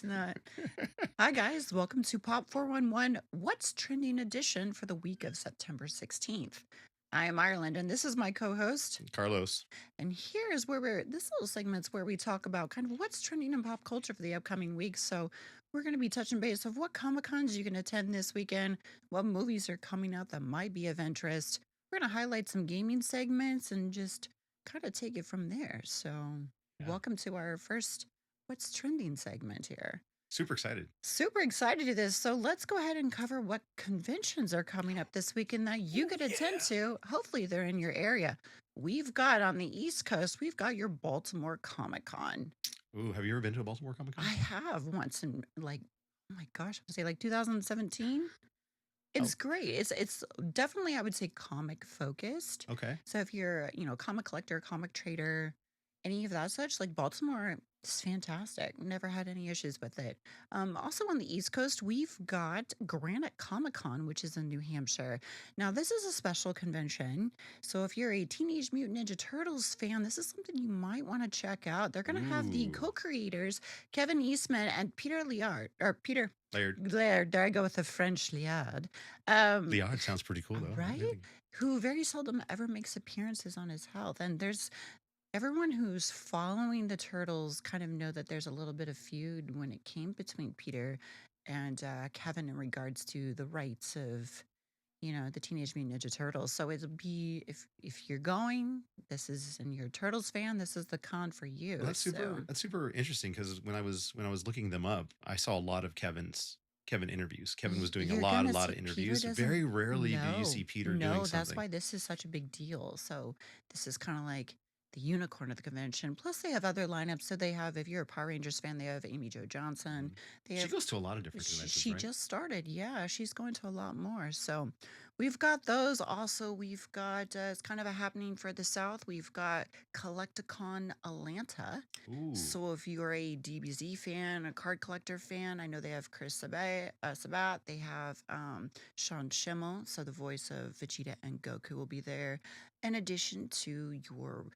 It's not. Hi, guys. Welcome to Pop 411 What's Trending Edition for the week of September 16th. I am Ireland, and this is my co host. Carlos. And here is where this little segment's where we talk about kind of what's trending in pop culture for the upcoming week. So, we're going to be touching base of what Comic Cons you can attend this weekend, what movies are coming out that might be of interest. We're going to highlight some gaming segments and just kind of take it from there. So, Yeah. welcome to our first What's Trending segment here. Super excited. Super excited to do this. So let's go ahead and cover what conventions are coming up this weekend that you could attend to. Hopefully, they're in your area. We've got on the East Coast, we've got your Baltimore Comic Con. Ooh, have you ever been to a Baltimore Comic Con? I have once in like, oh my gosh, I would say like 2017. Oh, It's great. It's definitely, I would say, comic focused. okay. So if you're, comic collector, comic trader, any of that such, like Baltimore is fantastic. Never had any issues with it. Also on the East Coast, we've got Granite Comic Con, which is in New Hampshire. Now, this is a special convention. So if you're a Teenage Mutant Ninja Turtles fan, this is something you might want to check out. They're going to have the Ooh. co-creators, Kevin Eastman and Peter Liard, or Peter Layered. Laird, there I go with the French Liard. Liard sounds pretty cool, though. Right? Who very seldom ever makes appearances on his health. And there's everyone who's following the Turtles kind of know that there's a little bit of feud when it came between Peter and Kevin in regards to the rights of, the Teenage Mutant Ninja Turtles. So it'll be if you're going, this is and you're a Turtles fan, this is the con for you. Well, So that's super interesting because when I was looking them up, I saw a lot of Kevin interviews. Kevin was doing a you're lot gonna of see Peter interviews. doesn't. Very rarely do you No, see Peter doing no, that's something. why this is such a big deal. So this is kind of like the unicorn of the convention. Plus, they have other lineups. So they have, if you're a Power Rangers fan, they have Amy Jo Johnson. They She have. goes to a lot of different conventions, She right? just started. Yeah, she's going to a lot more. So we've got those. Also, we've got it's kind of a happening for the South. We've got Collecticon Atlanta. Ooh. So if you're a DBZ fan, a card collector fan, I know they have Chris Sabat. They have Sean Schimmel, so the voice of Vegeta and Goku will be there. In addition to your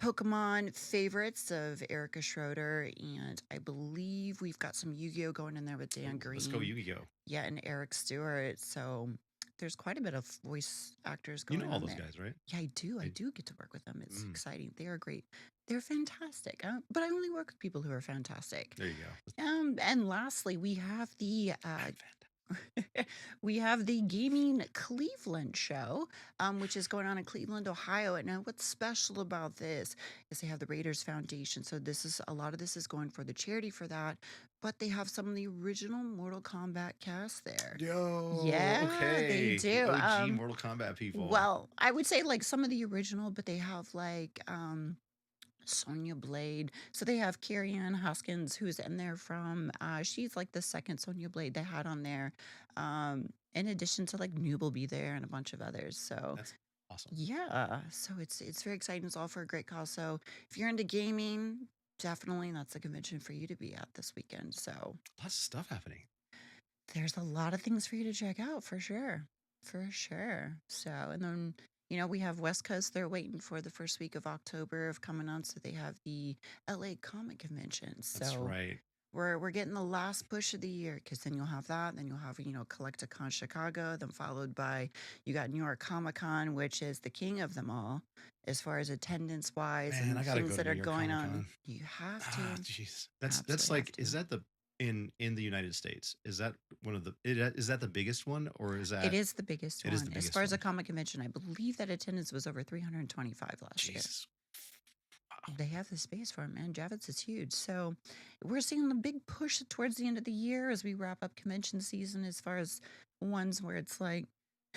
Pokemon favorites of Erica Schroeder, and I believe we've got some Yu-Gi-Oh going in there with Dan Green. Let's go Yu-Gi-Oh. Yeah, and Eric Stewart. So there's quite a bit of voice actors You going know all on those there. guys, right? Yeah, I do. I I- do get to work with them. It's Mm, exciting. They are great. They're fantastic. But I only work with people who are fantastic. there you go. And lastly, we have the I'm fan. we have the Gaming Cleveland show, which is going on in Cleveland, Ohio. And now, what's special about this is they have the Raiders Foundation. So this is a lot of this is going for the charity for that, but they have some of the original Mortal Kombat cast there. Yo. Yeah, Okay. they do. The OG Mortal Kombat people. Well, I would say like some of the original, but they have like Sonya Blade. So they have Carrie Ann Hoskins, who's in there from, she's like the second Sonya Blade they had on there. In addition to like Noob will be there and a bunch of others. So That's awesome. yeah, so it's very exciting. It's all for a great cause. So if you're into gaming, definitely that's a convention for you to be at this weekend. So Lots of stuff happening. there's a lot of things for you to check out for sure. For sure. So, and then, we have West Coast. They're waiting for the first week of October of coming on. So they have the LA Comic Convention. That's So right. we're getting the last push of the year because then you'll have that. Then you'll have, Collecticon Chicago, then followed by you got New York Comic Con, which is the king of them all as far as attendance wise Man, and I gotta things go that to are New York going Comic on. Con. You have to. Ah, jeez. That's Absolutely have like, to. is that the in the United States? Is that one of the is that the biggest one, or is that It is the biggest It one. is the As biggest far as a one. comic convention, I believe that attendance was over 325 last year. Jesus? Wow. They have the space for it, man. Javits is huge. So we're seeing the big push towards the end of the year as we wrap up convention season as far as ones where it's like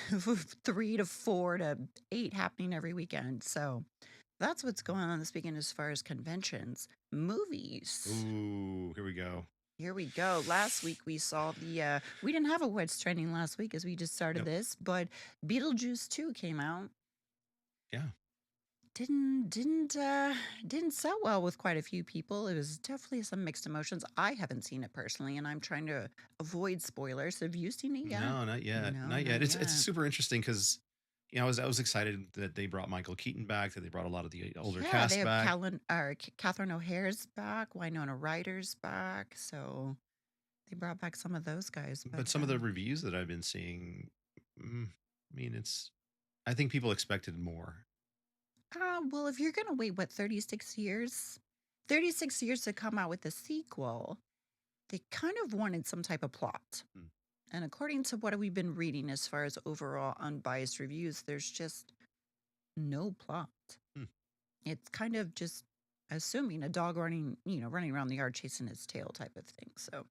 3 to 4 to 8 happening every weekend. So that's what's going on this weekend as far as conventions. Movies. Ooh, here we go. Here we go. Last week we saw we didn't have a What's Trending last week as we just started Nope. this, but Beetlejuice 2 came out. Yeah. Didn't sell well with quite a few people. It was definitely some mixed emotions. I haven't seen it personally, and I'm trying to avoid spoilers. Have you seen it yet? No, not yet. No, Not yet. not It's yet. super interesting because I was excited that they brought Michael Keaton back, that they brought a lot of the older Yeah, cast they have back. Catherine O'Hare's back, Winona Ryder's back. So They brought back some of those guys, but But some of the reviews that I've been seeing, I mean, I think people expected more. well, if you're gonna wait, what, 36 years? 36 years to come out with a sequel, they kind of wanted some type of plot. Hmm. And according to what we've been reading as far as overall unbiased reviews, there's just no plot. Hmm. It's kind of just assuming a dog running, running around the yard chasing its tail type of thing. So,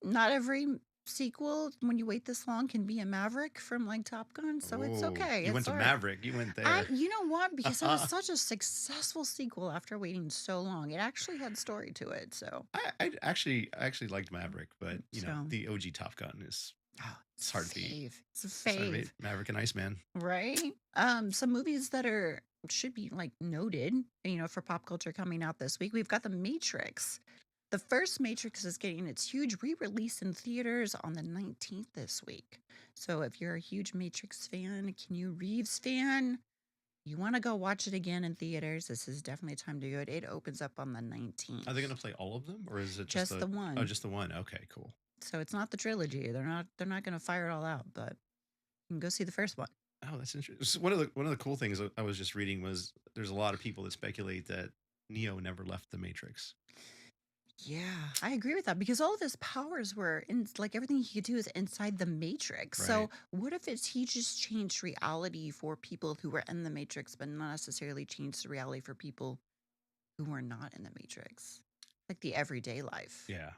not every sequel when you wait this long can be a Maverick from like Top Gun, so it's Oh, okay. you went It's to all right. Maverick. You went there. You know what? Because it was such a successful sequel after waiting so long. It actually had story to it. So, I actually liked Maverick, but so the OG Top Gun is oh, it's hard to beat. It's a It's hard to beat fave, Maverick and Iceman. right? Some movies that should be like noted, for pop culture coming out this week. We've got The Matrix. The first Matrix is getting its huge re-release in theaters on the 19th this week. So if you're a huge Matrix fan, a Keanu Reeves fan, you want to go watch it again in theaters, this is definitely a time to do it. It opens up on the 19th. Are they going to play all of them, or is it Just the one. Oh, just the one. Okay, cool. So it's not the trilogy. They're not going to fire it all out, but you can go see the first one. Oh, that's interesting. One of the cool things I was just reading was there's a lot of people that speculate that Neo never left the Matrix. Yeah, I agree with that because all of his powers were in, like, everything he could do is inside the Matrix. Right. So what if he just changed reality for people who were in the Matrix, but not necessarily changed the reality for people who were not in the Matrix, like the everyday life? Yeah.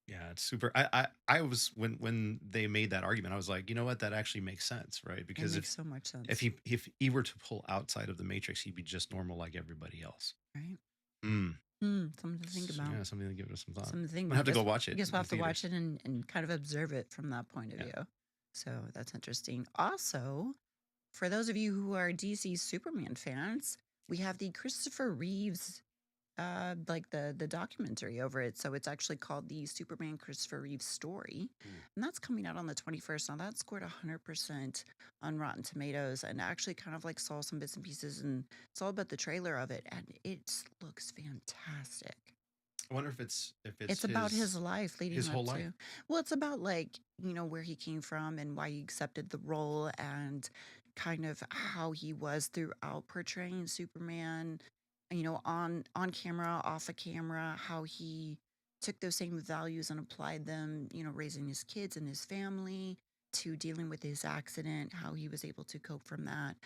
Yeah, it's super. I was when they made that argument, I was like, you know what, that actually makes sense, right? It Because makes so much sense, if he were to pull outside of the Matrix, he'd be just normal like everybody else. right? Mm. Something to think about. Yeah, something to give it some thought. Something to think I'm about. gonna have to go watch I it guess we'll in have to watch theaters. it and kind of observe it from that point of Yeah. view. So that's interesting. Also, for those of you who are DC Superman fans, we have the Christopher Reeves, like the documentary over it. So it's actually called the Superman Christopher Reeves story, and that's coming out on the 21st. Now that scored 100% on Rotten Tomatoes, and I actually kind of like saw some bits and pieces, and it's all about the trailer of it, and it looks fantastic. I wonder if it's It's about his life leading his up whole life. to. Well, it's about like, where he came from and why he accepted the role and kind of how he was throughout portraying Superman, on camera, off of camera, how he took those same values and applied them, raising his kids and his family to dealing with his accident, how he was able to cope from that.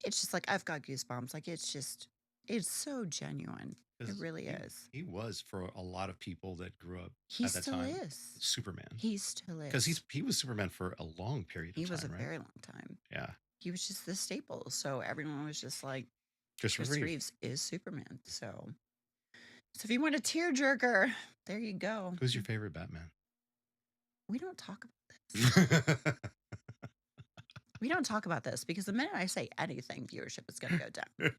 It's just like I've got goosebumps. Like it's so genuine. It 'Cause really is. he was for a lot of people that grew up He at that still time is. Superman. He still Because is. he was Superman for a long period He of was a time, right? very long time. Yeah. He was just the staple. So everyone was just like, Christopher Chris Reeve. Reeves is Superman. So if you want a tearjerker, there you go. Who's your favorite Batman? We don't talk about this. We don't talk about this because the minute I say anything, viewership is going to go down.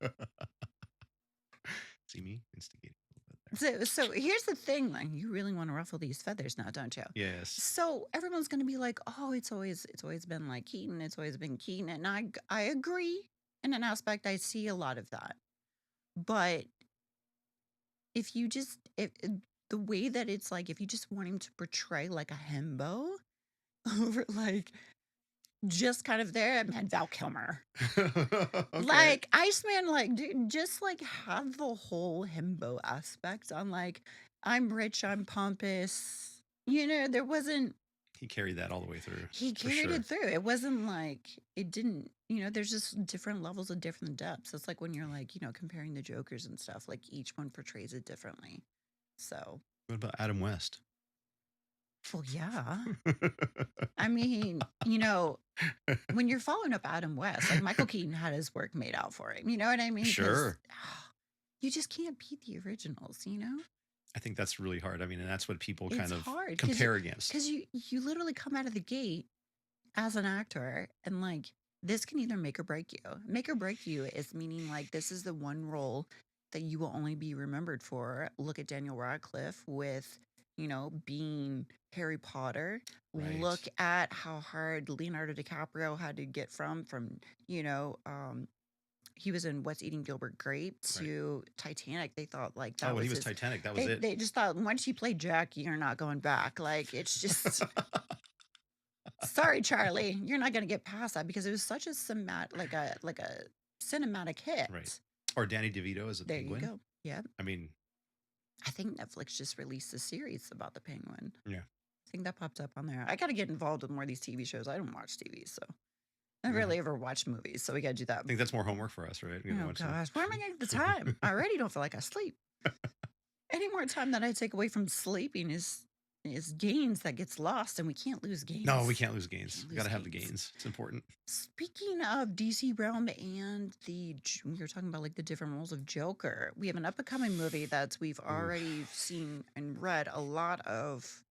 See me instigating a little bit there. So here's the thing, like, you really want to ruffle these feathers now, don't you? Yes. So everyone's going to be like, oh, it's always been like Keaton. It's always been Keaton. And I agree in an aspect. I see a lot of that. But if you just, the way that it's like, if you just want him to portray like a himbo over like just kind of there, man, Val Kilmer. Okay. Like Iceman, like, dude, just like have the whole himbo aspect on like, I'm rich, I'm pompous. There wasn't, He carried that all the way through. he for carried sure. it through. It wasn't like, it didn't, there's just different levels of different depths. It's like when you're like, comparing the Jokers and stuff, like each one portrays it differently. So, What about Adam West? well, yeah. I mean, when you're following up Adam West, like Michael Keaton had his work made out for him. You know what I mean? 'Cause, Sure. you just can't beat the originals, I think that's really hard. I mean, and that's what people It's kind of hard 'cause compare against. Because you literally come out of the gate as an actor and like this can either make or break you. Make or break you is meaning like this is the one role that you will only be remembered for. Look at Daniel Radcliffe with, being Harry Potter. Right. Look at how hard Leonardo DiCaprio had to get from, he was in What's Eating Gilbert Grape Right. to Titanic. They thought like Oh, that when he was was his. Titanic, that was They it. they just thought once you play Jack, you're not going back. Like it's just sorry, Charlie, you're not gonna get past that because it was such a like a cinematic Right. hit. Or Danny DeVito as a There you penguin. go. Yeah, I mean, I think Netflix just released a series about the penguin. yeah. I think that popped up on there. I got to get involved with more of these TV shows. I don't watch TV, so I Yeah. rarely ever watch movies. So we got to do that. I think that's more homework for us, right? We gotta Oh watch some- gosh, where am I getting the time? I already don't feel like I sleep. Any more time that I take away from sleeping is gains that gets lost, and we can't lose gains. No, we can't lose gains. Can't We gotta lose have the gains. gains. It's important. Speaking of DC Realm and we were talking about like the different roles of Joker. We have an up and coming movie that we've already seen and read a lot of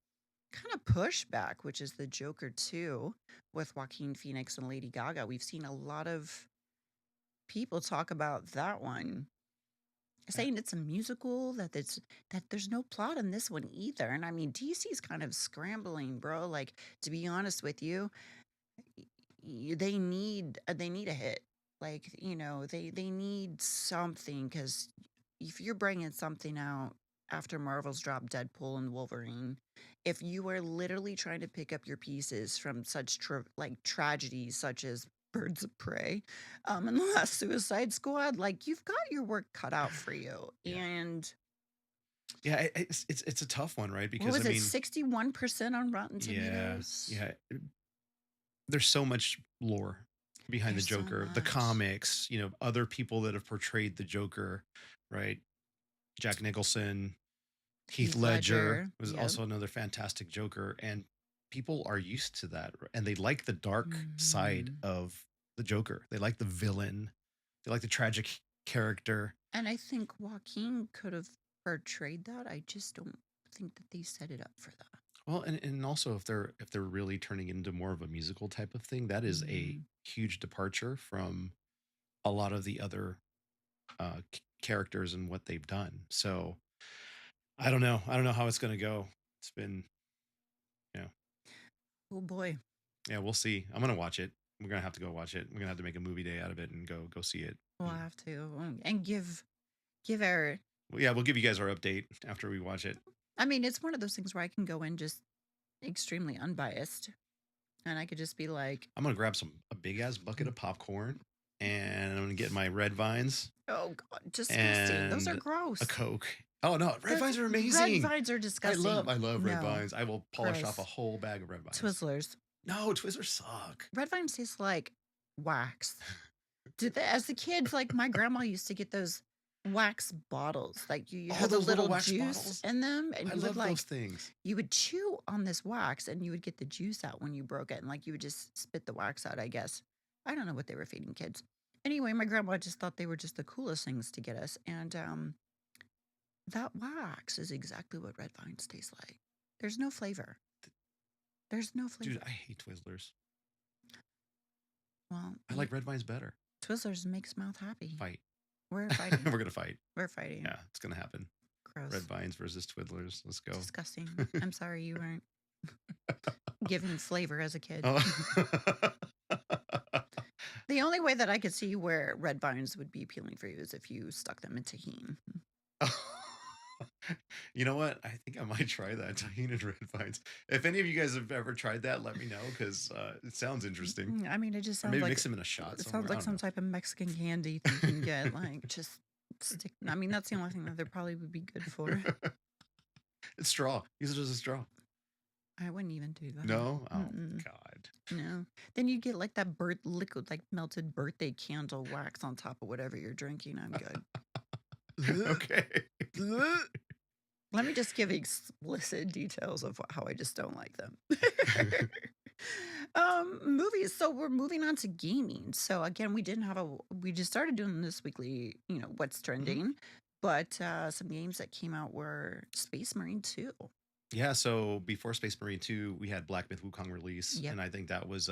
kind of pushback, which is the Joker 2 with Joaquin Phoenix and Lady Gaga. We've seen a lot of people talk about that one, saying it's a musical, that there's no plot in this one either. And I mean, DC's kind of scrambling, bro. Like, to be honest with you, they need a hit. Like, they need something because if you're bringing something out after Marvel's dropped Deadpool and Wolverine, if you are literally trying to pick up your pieces from such like tragedies such as Birds of Prey, and the last Suicide Squad, like you've got your work cut out for you. Yeah. And Yeah, it's a tough one, right? what Because was I it, mean, 61% on Rotten yeah, Tomatoes? yeah. There's so much lore behind There's the so Joker, the much. comics, other people that have portrayed the Joker, right? Jack Nicholson, Heath Ledger was yep. also another fantastic Joker, and people are used to that, and they like the dark side Mhm. of the Joker. They like the villain. They like the tragic character. And I think Joaquin could have portrayed that. I just don't think that they set it up for that. Well, and also if they're really turning into more of a musical type of thing, that is a huge departure from a lot of the other characters and what they've done. So I don't know. I don't know how it's going to go. It's been, Oh boy. yeah, we'll see. I'm going to watch it. We're going to have to go watch it. We're going to have to make a movie day out of it and go see it. We'll have to and give our. Well, yeah, we'll give you guys our update after we watch it. I mean, it's one of those things where I can go in just extremely unbiased, and I could just be like, I'm going to grab a big ass bucket of popcorn, and I'm going to get my red vines, "Oh God, disgusting! Those are and gross. a Coke. Oh no, red Those vines are Red amazing. vines are I disgusting. love red No. vines. I will polish off a Gross. whole bag of red vines. Twizzlers. No, Twizzlers suck. Red vines taste like wax. As the kids, like my grandma used to get those wax bottles, like you Oh, have a those little little wax juice bottles? in them, and I you would love those things. you would chew on this wax, and you would get the juice out when you broke it, and like you would just spit the wax out. I guess I don't know what they were feeding kids. Anyway, my grandma just thought they were just the coolest things to get us, and that wax is exactly what red vines taste like. There's no flavor. There's no flavor. Dude, I hate Twizzlers. Well, I like red vines better. Twizzlers makes mouth happy. Fight. We're fighting. We're gonna fight. We're fighting. Yeah, it's gonna happen. Gross. Red vines versus Twizzlers. Let's go. Disgusting. I'm sorry you weren't given flavor as a kid. Oh. The only way that I could see where red vines would be appealing for you is if you stuck them in tahini. You know what? I think I might try that tahini and red vines. If any of you guys have ever tried that, let me know because it sounds interesting. I mean, it just Or sounds maybe like mix them in a shot. it Somewhere. sounds I like don't some know. type of Mexican candy that you can get. Like just stick. I mean, that's the only thing that they probably would be good for. It's straw. Use it as a straw. I wouldn't even do that. No? Oh Mm-mm. God. No. Then you get like that liquid, like melted birthday candle wax on top of whatever you're drinking. I'm good. Okay. Let me just give explicit details of how I just don't like them. Movies. So we're moving on to gaming. So again, we just started doing this weekly, what's trending, but some games that came out were Space Marine 2. Yeah, so before Space Marine 2, we had Black Myth Wukong release, Yep. and I think that was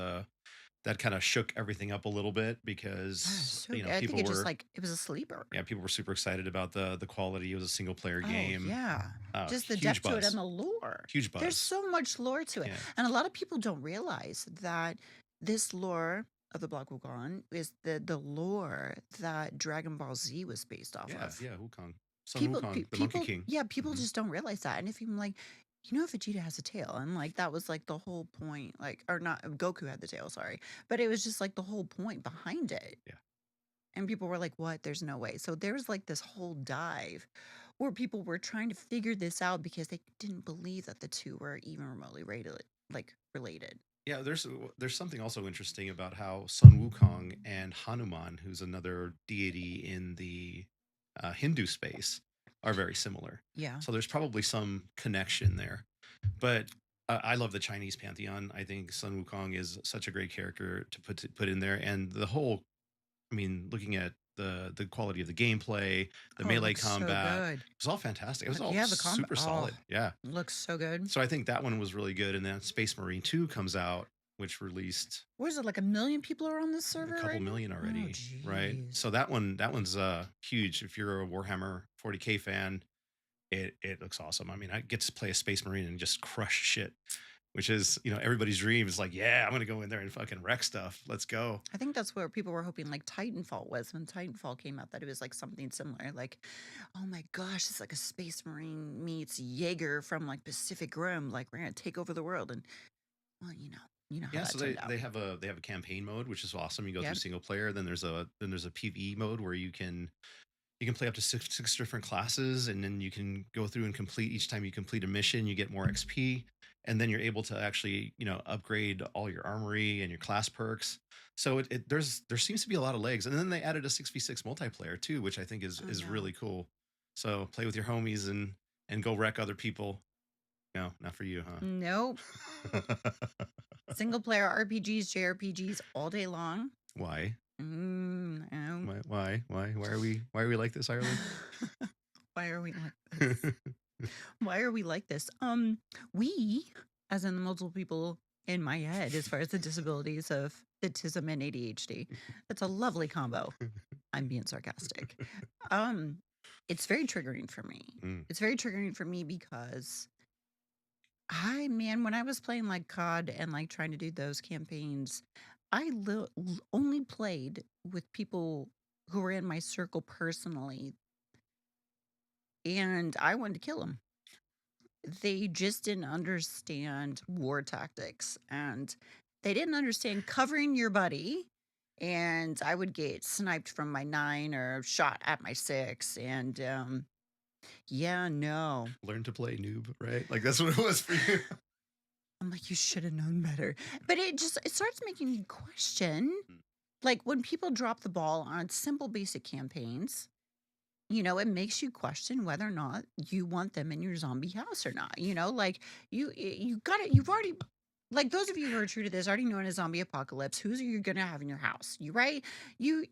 that kind of shook everything up a little bit because So you know I think people it just were it was a sleeper. people were super excited about the quality. It was a single player Oh, game. yeah. Just the Huge depth to it buzz. and the lore. Huge There's buzz. so much lore to it. Yeah. And a lot of people don't realize that this lore of the Black Wukong is the lore that Dragon Ball Z was based off Yeah, of. yeah, Wukong. Sun Wukong, the Monkey People, King. yeah, people Hmm. just don't realize that. And if you're like, Vegeta has a tail, and like that was like the whole point, like, or not, Goku had the tail, sorry, but it was just like the whole point behind it. Yeah. And people were like, what? There's no way. So there was like this whole dive where people were trying to figure this out because they didn't believe that the two were even remotely related. Yeah, there's something also interesting about how Sun Wukong and Hanuman, who's another deity in the Hindu space, are very similar. Yeah. So there's probably some connection there. But I love the Chinese pantheon. I think Sun Wukong is such a great character to put in there, and the whole. I mean, looking at the quality of the gameplay, the Oh, it melee looks so combat, good. it was all fantastic. It was all Yeah, the combat. super Oh, solid. Yeah. looks so good. So I think that one was really good. And then Space Marine 2 comes out, which released What is it, like 1 million people are on this a server couple right now? million Oh, already, right? jeez. So that one's huge. If you're a Warhammer 40K fan, it looks awesome. I mean, I get to play a Space Marine and just crush shit, which is, everybody's dream is like, yeah, I'm gonna go in there and fucking wreck stuff. Let's go. I think that's where people were hoping like Titanfall was when Titanfall came out, that it was like something similar. Like, oh my gosh, it's like a Space Marine meets Jaeger from like Pacific Rim. Like we're gonna take over the world. And well, you know how Yeah, that so turned out. they have a campaign mode, which is awesome. You go through Yep. single player, then there's a PvE mode where you can play up to six different classes, and then you can go through and complete each time you complete a mission, you get more XP, and then you're able to actually, upgrade all your armory and your class perks. So there seems to be a lot of legs. And then they added a 6v6 multiplayer too, which I think is Oh is no. really cool. So play with your homies and go wreck other people. No, not for you, Nope. huh? Single player RPGs, JRPGs all day long. Why? No. Why are we like this, Ireland? Why are we like this? Why are we like this? We, as in the multiple people in my head, as far as the disabilities of autism and ADHD, that's a lovely combo. I'm being sarcastic. Um, it's very triggering for me. Mm. It's very triggering for me because man, when I was playing like COD and like trying to do those campaigns, only played with people who were in my circle personally, and I wanted to kill them. They just didn't understand war tactics, and they didn't understand covering your buddy. And I would get sniped from my 9 or shot at my 6. And yeah, no. Learn to play, noob, right? Like that's what it was for you. I'm like, you should have known better. But it starts making me question, Mm. like when people drop the ball on simple basic campaigns, it makes you question whether or not you want them in your zombie house or not. Like you got it. You've already, like, those of you who are true to this already know in a zombie apocalypse, who's you gonna have in your house? You right? You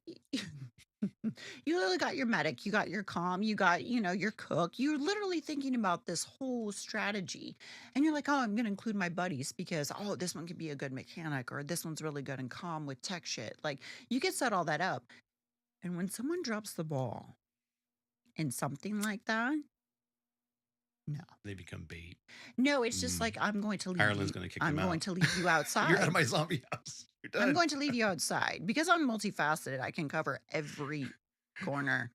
you literally got your medic, you got your comm, you got your cook. You're literally thinking about this whole strategy, and you're like, oh, I'm gonna include my buddies because this one could be a good mechanic, or this one's really good in comm with tech shit. Like you can set all that up, and when someone drops the ball in something like that, no. They become bait. No, it's just Mm. like, I'm going to leave Ireland's you. gonna kick them I'm going out. to leave you You're out of outside. my zombie house. You're I'm done. going to leave you outside because I'm multifaceted. I can cover every corner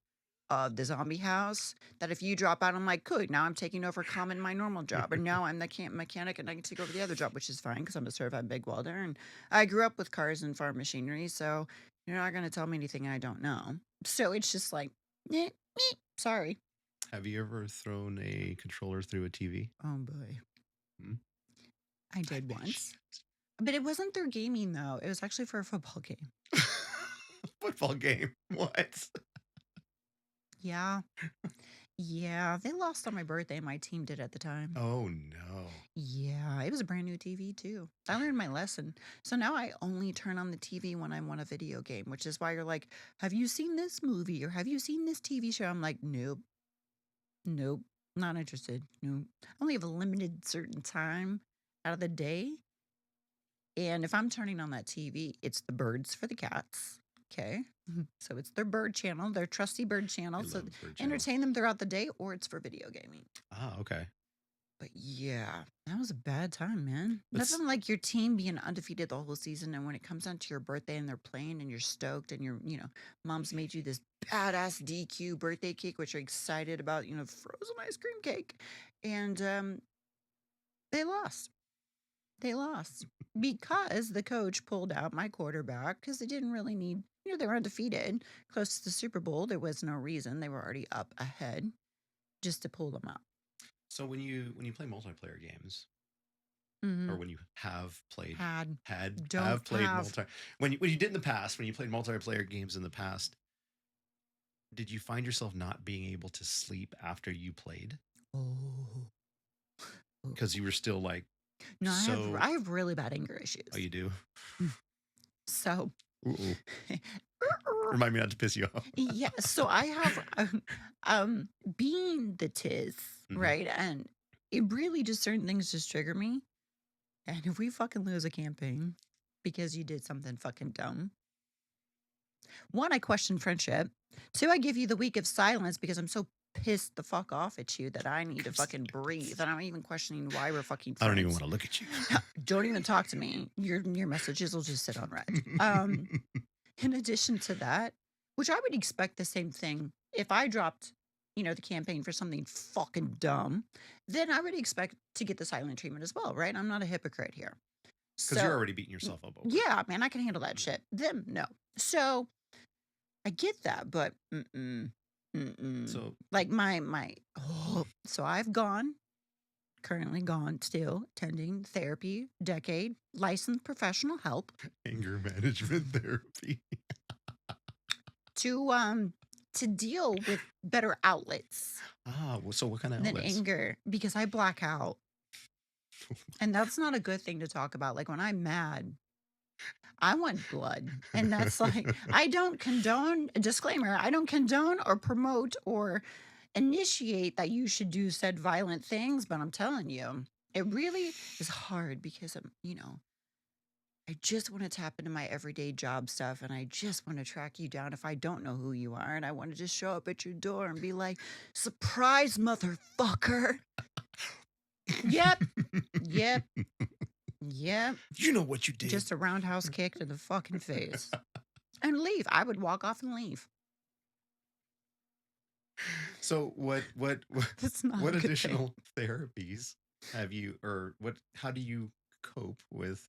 of the zombie house. That if you drop out, I'm like, good. Now I'm taking over common my normal job, or now I'm the camp mechanic and I can take over the other job, which is fine because I'm a certified big welder and I grew up with cars and farm machinery. So you're not going to tell me anything I don't know. So it's just like, sorry. Have you ever thrown a controller through a TV? Oh boy, Hmm? I I did bet once. But it wasn't through gaming though. It was actually for a football game. you- Football game. What? Yeah. Yeah. They lost on my birthday. My team did at the time. Oh no. Yeah. It was a brand new TV too. I learned my lesson. So now I only turn on the TV when I want a video game, which is why you're like, have you seen this movie or have you seen this TV show? I'm like, nope. Nope. Not interested. Nope. I only have a limited certain time out of the day. And if I'm turning on that TV, it's the birds for the cats. Okay. So it's their bird channel, their trusty bird I channel. So love Bird Channel. entertain them throughout the day, or it's for video gaming. Ah, okay. But yeah, that was a bad time, man. That's Nothing like your team being undefeated the whole season, and when it comes down to your birthday and they're playing and you're stoked and mom's made you this badass DQ birthday cake, which you're excited about, frozen ice cream cake. And they lost. They lost because the coach pulled out my quarterback because they didn't really need, they were undefeated, close to the Super Bowl. There was no reason. They were already up ahead just to pull them out. so when you play multiplayer games, or Hmm. when you have played Had, had don't have played have. multi when you did in the past, when you played multiplayer games in the past, did you find yourself not being able to sleep after you played Oh. because you were still like No, I have so? I have really bad anger Oh, issues. you do. So Ooh, remind me not to piss you off. yeah, so I have being the tiz, Hmm. right? And it really just certain things just trigger me. And if we fucking lose a campaign because you did something fucking dumb, one, I question friendship. Two, I give you the week of silence because I'm so pissed the fuck off at you that I need to fucking breathe. And I'm even questioning why we're fucking I don't even friends. want to look at you. Don't even talk to me. Your messages will just sit on red. In addition to that, which I would expect the same thing if I dropped, the campaign for something fucking dumb, then I would expect to get the silent treatment as well, right? I'm not a hypocrite here. Because you're So, already beating yourself up over it. yeah, man, I can handle that Yeah. shit. Them, no. So I get that, but mm-mm. So Like so I've currently gone, still attending therapy, decade, licensed professional help anger management therapy. to deal with better outlets So what kind of than outlets? anger because I black out. And that's not a good thing to talk about. Like when I'm mad, I want blood. And that's like, I don't condone, disclaimer, I don't condone or promote or initiate that you should do said violent things. But I'm telling you, it really is hard because I just want to tap into my everyday job stuff and I just want to track you down if I don't know who you are. And I want to just show up at your door and be like, surprise, motherfucker. Yep, yep, yep. You know what you did. Just a roundhouse kick to the fucking face and leave. I would walk off and leave. So That's not what a good thing. additional therapies have you, or what? How do you cope with?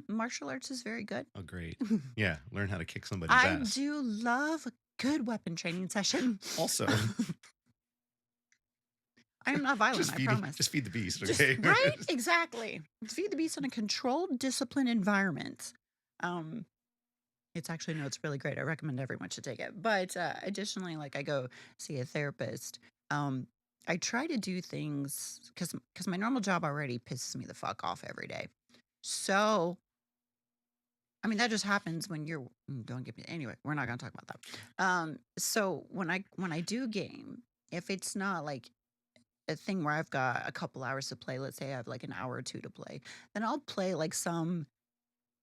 Martial arts is very good. Oh, great. Yeah, learn how to kick somebody's I ass. do love a good weapon training session. Also, I am not violent, just I feed promise. just feed the beast. Just Okay. right? Exactly. Feed the beast in a controlled, disciplined environment. Um, it's actually no, it's really great. I recommend everyone should take it. But additionally, like I go see a therapist. Um, I try to do things because my normal job already pisses me the fuck off every day. So I mean that just happens when you're don't get me anyway, we're not gonna talk about that. So when I do game, if it's not like a thing where I've got a couple hours to play, let's say I have like an hour or two to play, then I'll play like some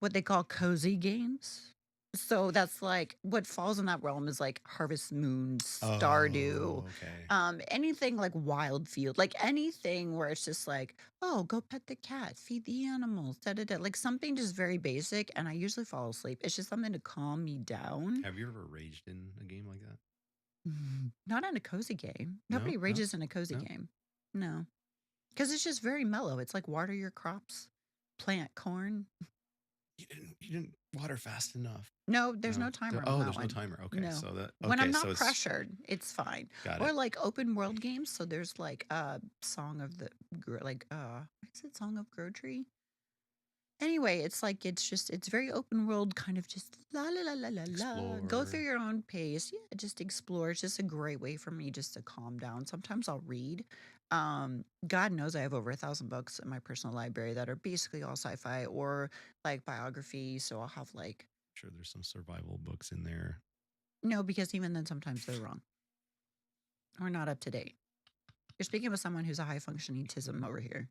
what they call cozy games. So that's like what falls in that realm is like Harvest Moon, Stardew, Oh, okay. anything like Wild Field, like anything where it's just like, oh, go pet the cat, feed the animals, da da da, like something just very basic. And I usually fall asleep. It's just something to calm me down. Have you ever raged in a game like that? Not in a cozy game. No, Nobody no, rages in a cozy no. game. No. Because it's just very mellow. It's like water your crops, plant corn. You didn't water fast enough. No, there's No. no timer on Oh, that there's no one. timer. Okay, No. so that When I'm so not it's pressured, it's fine. got Or it. like open world games. So there's like a song of the what is it? Song of Tree. Anyway, it's like it's very open world, kind of just la la la la la la. Go through Explore. your own pace. Yeah, just explore. It's just a great way for me just to calm down. Sometimes I'll read. God knows I have over 1,000 books in my personal library that are basically all sci-fi or like biography. So I'll have like Sure, there's some survival books in there. no, because even then sometimes they're wrong or not up to date. You're speaking with someone who's a high functioning tism over here.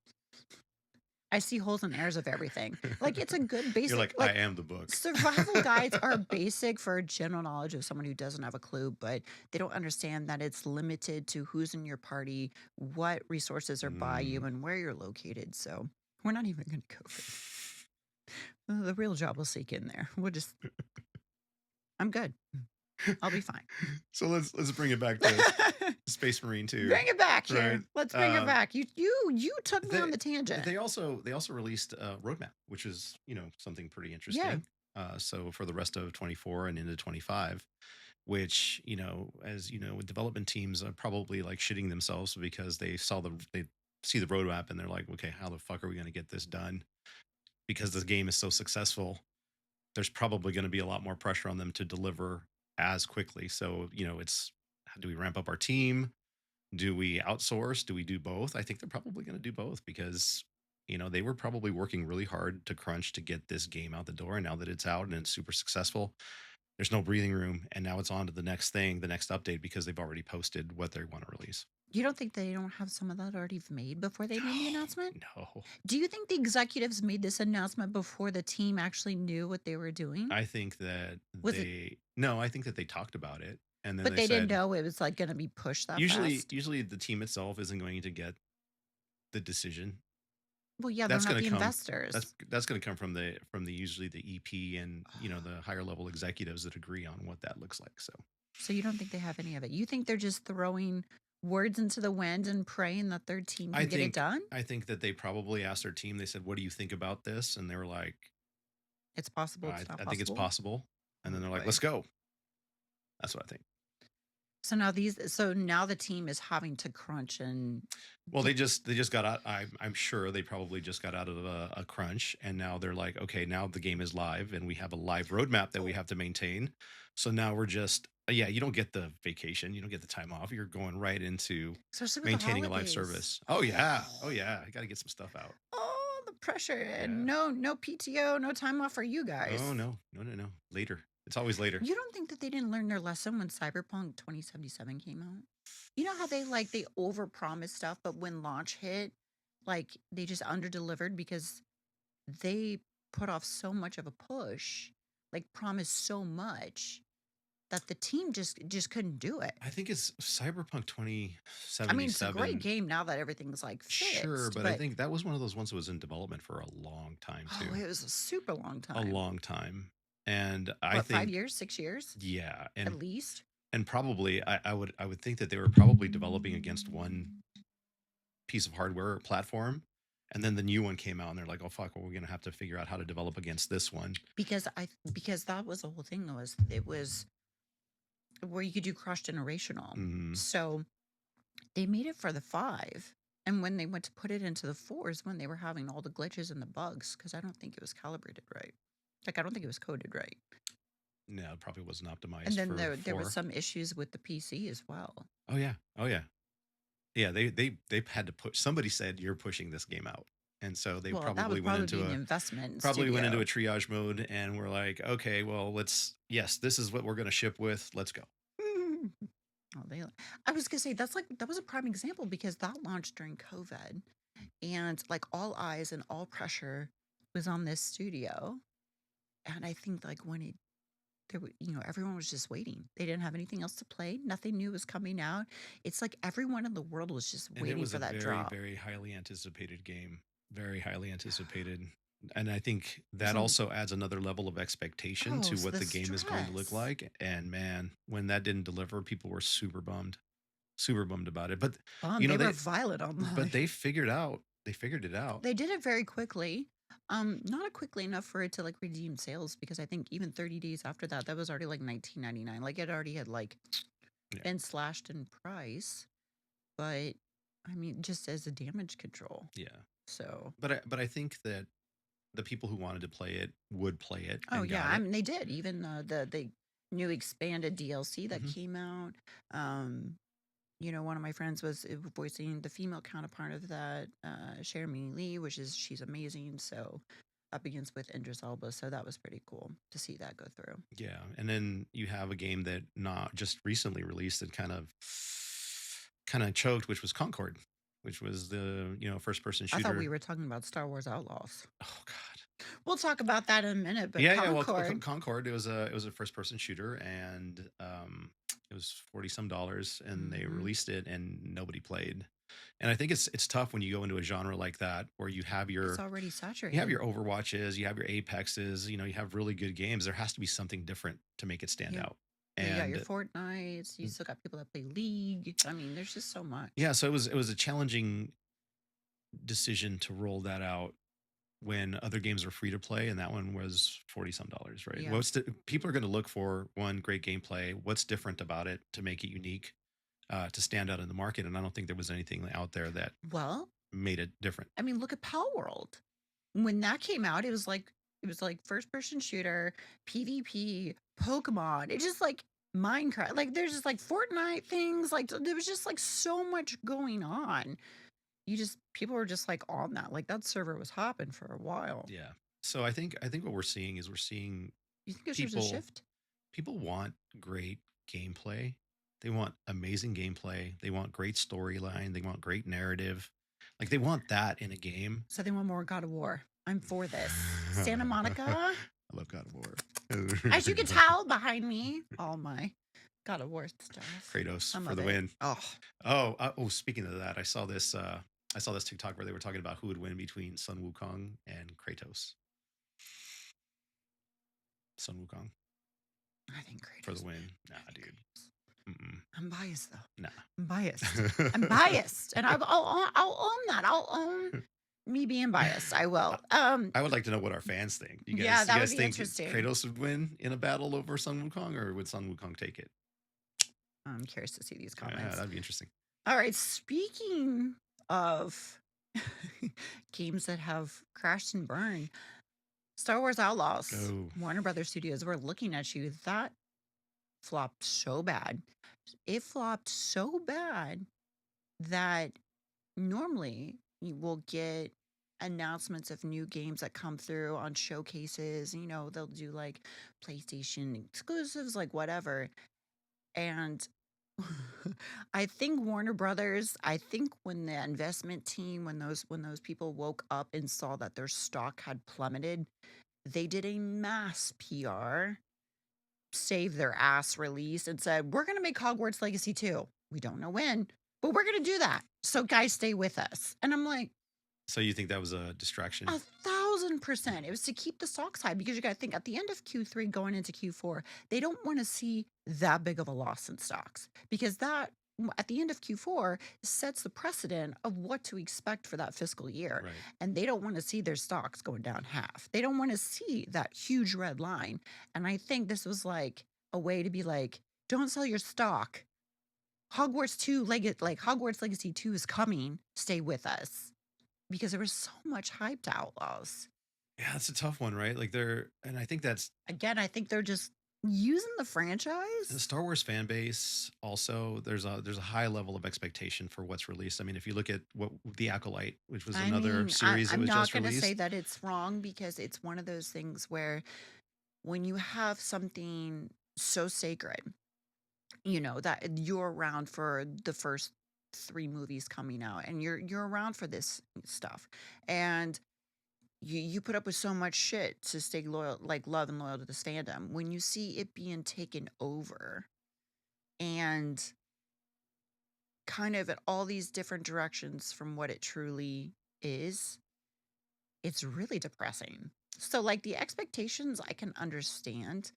I see holes and errors of everything. Like, it's a good You're basic like, I like, am the book. survival guides are basic for general knowledge of someone who doesn't have a clue, but they don't understand that it's limited to who's in your party, what resources are by you, Mm. and where you're located, so we're not even gonna go there. The real job will seek in there. I'm good. I'll be fine. So let's bring it back to Space Marine 2, Bring it back right? here. Let's bring it Uh, back. You took me they on the tangent. they also released a roadmap, which is something pretty Yeah. interesting. So for the rest of 24 and into 25, which as you know, with development teams are probably like shitting themselves because they see the roadmap and they're like, okay, how the fuck are we going to get this done? Because this game is so successful, there's probably going to be a lot more pressure on them to deliver as quickly. So it's, how do we ramp up our team? Do we outsource? Do we do both? I think they're probably going to do both because they were probably working really hard to crunch to get this game out the door, and now that it's out and it's super successful, there's no breathing room, and now it's on to the next thing, the next update, because they've already posted what they want to release. You don't think they don't have some of that already made before they made the announcement? No. Do you think the executives made this announcement before the team actually knew what they were doing? I think that Was it they no, I think that they talked about it, and then but they they didn't said, know it was, like, gonna be pushed that usually fast? usually the team itself isn't going to get the decision. Well, yeah, they're That's not going the to come investors. that's going to come from the usually the EP and the higher level executives that agree on what that looks like. So So you don't think they have any of it? You think they're just throwing words into the wind and praying that their team I can get it think done? I think that they probably asked their team. They said, "What do you think about this?" And they were like, It's possible, "I, it's not I think it's possible? possible." And then Oh, they're like, boy. "Let's go." That's what I think. So now the team is having to crunch and Well, get they just got out. I'm sure they probably just got out of a crunch, and now they're like, okay, now the game is live, and we have a live roadmap that we have to maintain. So now we're just yeah, you don't get the vacation, you don't get the time off. You're going right into especially with the maintaining a live holidays. service. Oh yeah, I got to get some stuff out. Oh, the pressure and Yeah. no PTO, no time off for you Oh guys. no, no, no, no. Later. It's always later. You don't think that they didn't learn their lesson when Cyberpunk 2077 came out? You know how they overpromised stuff, but when launch hit, like they just underdelivered because they put off so much of a push, like promised so much that the team just couldn't do it. I think it's Cyberpunk I mean, it's a great 2077. game now that everything's like Sure, fixed, but I but think that was one of those ones that was in development for a long time oh, too. it was a super long A time. long time. And I What, five think, years, 6 years yeah, at and least? probably I would think that they were probably developing against one piece of hardware or platform, and then the new one came out, and they're like, "Oh fuck, well, we're gonna have to figure out how to develop against this one." Because that was the whole thing was it was where you could do cross generational. Hmm. So they made it for the five. And when they went to put it into the fours, when they were having all the glitches and the bugs, because I don't think it was calibrated right. Like I don't think it was coded right. No, it probably wasn't And optimized then for there was four. some issues with the PC as well. Oh yeah, oh yeah, yeah. They had to push. Somebody said you're pushing this game out, and so they Well, that probably would went probably be into an a investment in probably went into studio. a triage mode, and we're like, okay, well, yes, this is what we're gonna ship with. Let's go. Oh, I was gonna say that was a prime example because that launched during COVID, and like all eyes and all pressure was on this studio. And I think like when it everyone was just waiting. They didn't have anything else to play. Nothing new was coming out. It's like everyone in the world was just And it waiting was for a that very, drop. very highly anticipated game. Very highly anticipated. And I think There's that also adds another level of expectation to so what the the game is going to look stress. like. And man, when that didn't deliver, people were super bummed about it. But you know, They were they violent but online. they figured it out. They did it very quickly. Not quickly enough for it to like redeem sales because I think even 30 days after that, that was already like 19.99. Like it already had like Yeah. been slashed in price. But I mean, just as a damage control. Yeah. So But I think that the people who wanted to play it would play it oh and yeah, got I it. mean they did. Even the new expanded DLC that Hmm. came out. Um, one of my friends was voicing the female counterpart of that, Jeremy Lee, which is she's amazing. So up against with Idris Elba, so that was pretty cool to see that go through. Yeah, and then you have a game that not just recently released that kind of choked, which was Concord, which was the first person I thought we shooter. were talking about Star Wars Outlaws. Oh God. We'll talk about that in a minute, but Yeah, yeah. Well, Concord. Concord. It was a first person shooter, and it was 40 some dollars, and they Hmm. released it, and nobody played. And I think it's tough when you go into a genre like that where It's already you have your saturated. Overwatches, you have your Apexes, you have really good games. There has to be something different to make it stand Yeah. out. Yeah, you got your And Fortnites, you still got people that play League. I mean, there's just so much. yeah, so it was a challenging decision to roll that out when other games are free to play, and that one was 40 some dollars, right? Yeah. People are going to look for one great gameplay, what's different about it to make it unique, to stand out in the market, and I don't think there was anything out there that Well, made it different. I mean, look at Pal World. When that came out, it was like first person shooter, PvP, Pokemon. It just like Minecraft. Like there's just like Fortnite things. Like there was just like so much going on. People were just like on that. Like that server was hopping for a while. Yeah. So I think what we're seeing is we're seeing You think there's a people shift? people want great gameplay. They want amazing gameplay. They want great storyline. They want great narrative. Like they want that in a game. So they want more God of War. I'm for this. Santa Monica, I love God of War. as you can tell behind me, all my God of War stuff. Kratos Some for of the it. win. Oh, Oh, speaking of that, I saw this TikTok where they were talking about who would win between Sun Wukong and Kratos. Sun Wukong I think for Kratos. the win. Nah, I think dude. Kratos. Mm-mm. I'm biased though. Nah. I'm biased. I'm biased, and I'll own that. I'll own me being biased. I will. I would like to know what our fans think. You Yeah, guys, you that would guys be think interesting. Kratos would win in a battle over Sun Wukong, or would Sun Wukong take it? I'm curious to see these Yeah, comments. that'd be interesting. All right, speaking of games that have crashed and burned, Star Wars Outlaws, Oh, Warner Brothers Studios, we're looking at you. That flopped so bad. It flopped so bad that normally you will get announcements of new games that come through on showcases. They'll do like PlayStation exclusives, like whatever. And I think when the investment team, when those people woke up and saw that their stock had plummeted, they did a mass PR save their ass release and said, "We're going to make Hogwarts Legacy 2. We don't know when, but we're going to do that. So guys, stay with us." And I'm like, so you think that was a distraction? 1,000%. It was to keep the stocks high because you got to think at the end of Q3 going into Q4, they don't want to see that big of a loss in stocks because at the end of Q4 sets the precedent of what to expect for that fiscal year. Right. And they don't want to see their stocks going down half. They don't want to see that huge red line. And I think this was like a way to be like, don't sell your stock. Hogwarts Legacy 2 is coming. Stay with us because there was so much hype to Outlaws. Yeah, that's a tough one, right? And I think that's Again, I think they're just using the the franchise. Star Wars fan base. Also, there's a high level of expectation for what's released. I mean, if you look at what the Acolyte, which was I another mean, series that I'm was not just going to say released. that it's wrong because it's one of those things where when you have something so sacred, that you're around for the first three movies coming out and you're around for this stuff. And you put up with so much shit to stay loyal, like love and loyal to this fandom. When you see it being taken over and kind of at all these different directions from what it truly is, it's really depressing. So, like the expectations, I can understand.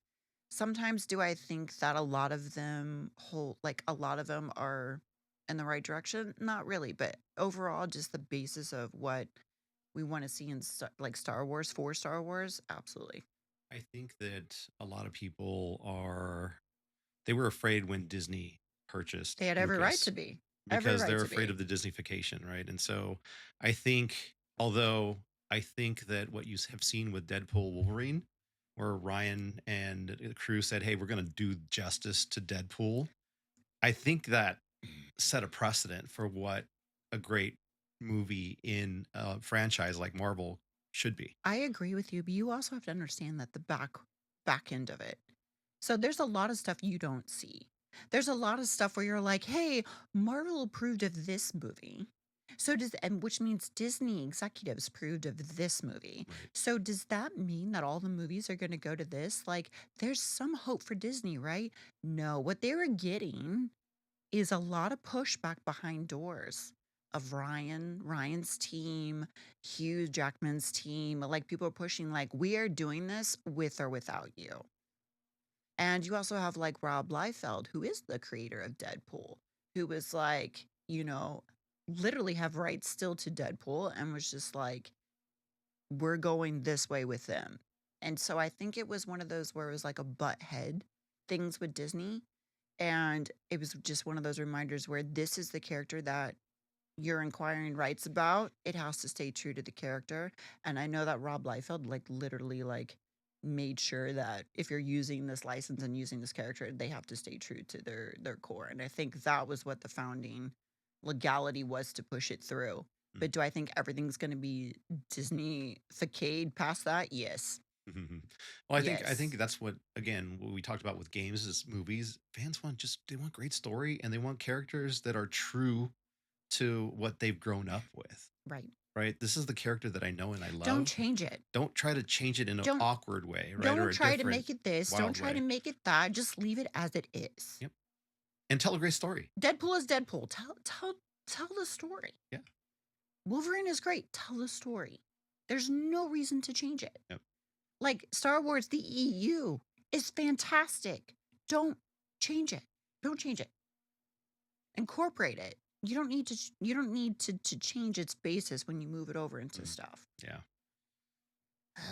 Sometimes, do I think that a lot of them are in the right direction? Not really, but overall, just the basis of what we want to see in like Star Wars for Star Wars, absolutely. I think that a lot of people they were afraid when Disney purchased They had every right Lucas to be. Every because right they're to afraid be. of the Disneyfication, right? And so I think, although I think that what you have seen with Deadpool Wolverine, where Ryan and the crew said, "Hey, we're going to do justice to Deadpool," I think that set a precedent for what a great movie in a franchise like Marvel should be. I agree with you, but you also have to understand that the back end of it. So there's a lot of stuff you don't see. There's a lot of stuff where you're like, "Hey, Marvel approved of this movie." So does and which means Disney executives approved of this movie. Right. So does that mean that all the movies are going to go to this? Like, there's some hope for Disney, right? No, what they were getting is a lot of pushback behind doors of Ryan's team, Hugh Jackman's team. Like, people are pushing, like, we are doing this with or without you. And you also have like Rob Liefeld, who is the creator of Deadpool, who was like, literally have rights still to Deadpool and was just like, we're going this way with them. And so I think it was one of those where it was like a butt head things with Disney. And it was just one of those reminders where this is the character that you're inquiring rights about. It has to stay true to the character. And I know that Rob Liefeld like literally like made sure that if you're using this license and using this character, they have to stay true to their core. And I think that was what the founding legality was to push it through. Mm. But do I think everything's going to be Disney-ficade past that? Yes. Well, I think Yes. that's what we talked about with games is movies. Fans want they want great story and they want characters that are true to what they've grown up with. Right. Right? This is the character that I know and I Don't love. change it. Don't try to change it in an Don't awkward way, right? Or don't a try to different make it this. Don't wild try to way. make it that. Just leave it as it is. Yep. And tell a great story. Deadpool is Deadpool. Tell the story. Yeah. Wolverine is great. Tell the story. There's no reason to change it. Yep. Like Star Wars, the EU is fantastic. Don't change it. Don't change it. Incorporate it. You don't need to change its basis when you move it over into stuff. Yeah.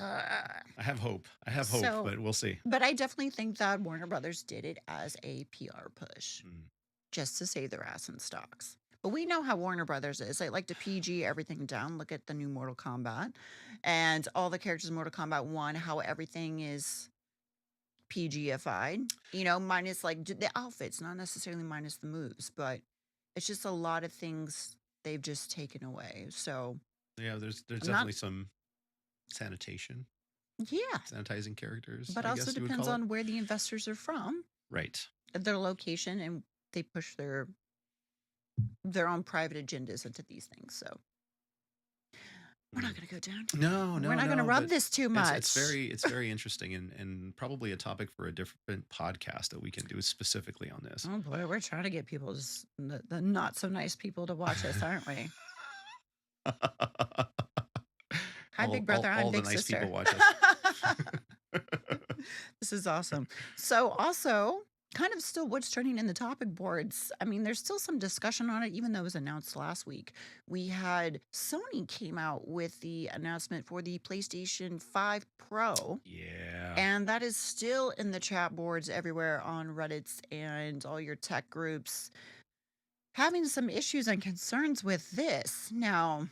Uh, I have hope. So- but we'll see. but I definitely think that Warner Brothers did it as a PR push, just to save their ass in stocks. But we know how Warner Brothers is. They like to PG everything down. Look at the new Mortal Kombat and all the characters in Mortal Kombat 1, how everything is PGified, minus like the outfits, not necessarily minus the moves, but it's just a lot of things they've just taken away. So, Yeah, there's not- definitely some sanitation, yeah. sanitizing characters. But I also guess you would depends call it. on where the investors are from, Right. their location, and they push their own private agendas into these things. So we're not going to go down. No, We're not going to no, rub but this too much. it's very interesting and probably a topic for a different podcast that we can do specifically on this. Oh boy, we're trying to get people, the not so nice people, to watch us, aren't we? Hi, Big Brother. I'm all the Big nice Sister. people watch us. This is awesome. So, also, kind of still what's trending in the topic boards. I mean, there's still some discussion on it, even though it was announced last week. We had Sony came out with the announcement for the PlayStation 5 Pro. Yeah. And that is still in the chat boards everywhere on Reddits and all your tech groups, having some issues and concerns with this. Now,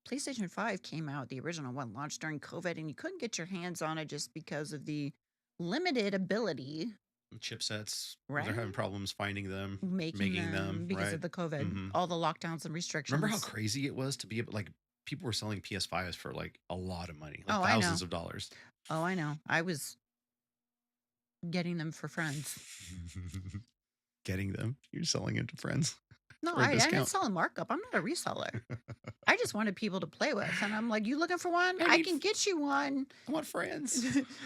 PlayStation 5 came out, the original one launched during COVID, and you couldn't get your hands on it just because of the limited ability Chipsets, Right. they're having problems finding them, making them because right? of the COVID, Mhm. all the lockdowns and restrictions. Remember how crazy it was to be able, like, people were selling PS5s for like a lot of money, like Oh, I know. thousands of dollars. Oh, I know. I was getting them for friends. Getting them, you're selling it to friends. No, For a I didn't discount. sell a markup. I'm not a reseller. I just wanted people to play with. And I'm like, you looking for one? I I need can get you one. I want friends.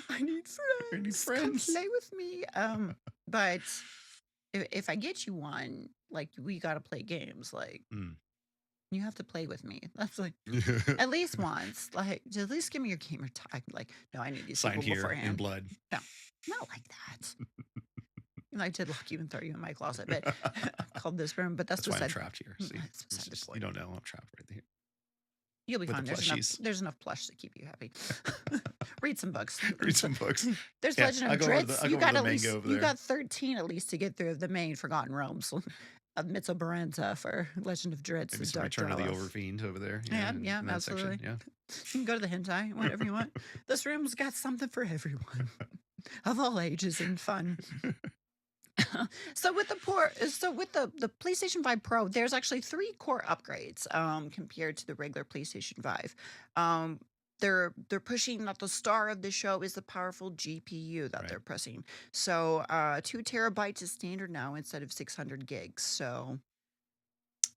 I need friends. friends. Come play with me. But if I get you one, like, we got to play games. Like, Mm. you have to play with me. That's like, at least once. Like, just at least give me your gamer tag. Like, no, I need these Signed people here in beforehand. blood. Not like that. I did lock you and throw you in my closet, but called this room. But that's That's why I'm beside. trapped here. See, That's It's beside the just- point. you don't know I'm trapped right here. You'll be with fine. the plushies. There's enough plush to keep you happy. Read some books. Read some books. There's Yeah, Legend I'll of go over Dritz. the- I'll You go over got the at least mango over you there. got 13 at least to get through the main Forgotten Realms of Mitsubarenta for Legend of Dritz. Maybe the some Dark Return of the Dwellers. Overfiend over there. Yeah, in- yeah, in that section. absolutely. Yeah. You can go to the hentai, whatever you want. This room's got something for everyone, of all ages and fun. So with the PlayStation 5 Pro, there's actually 3 core upgrades compared to the regular PlayStation 5. They're pushing that the star of the show is the powerful GPU that Right. they're pressing. So 2 terabytes is standard now instead of 600 gigs. So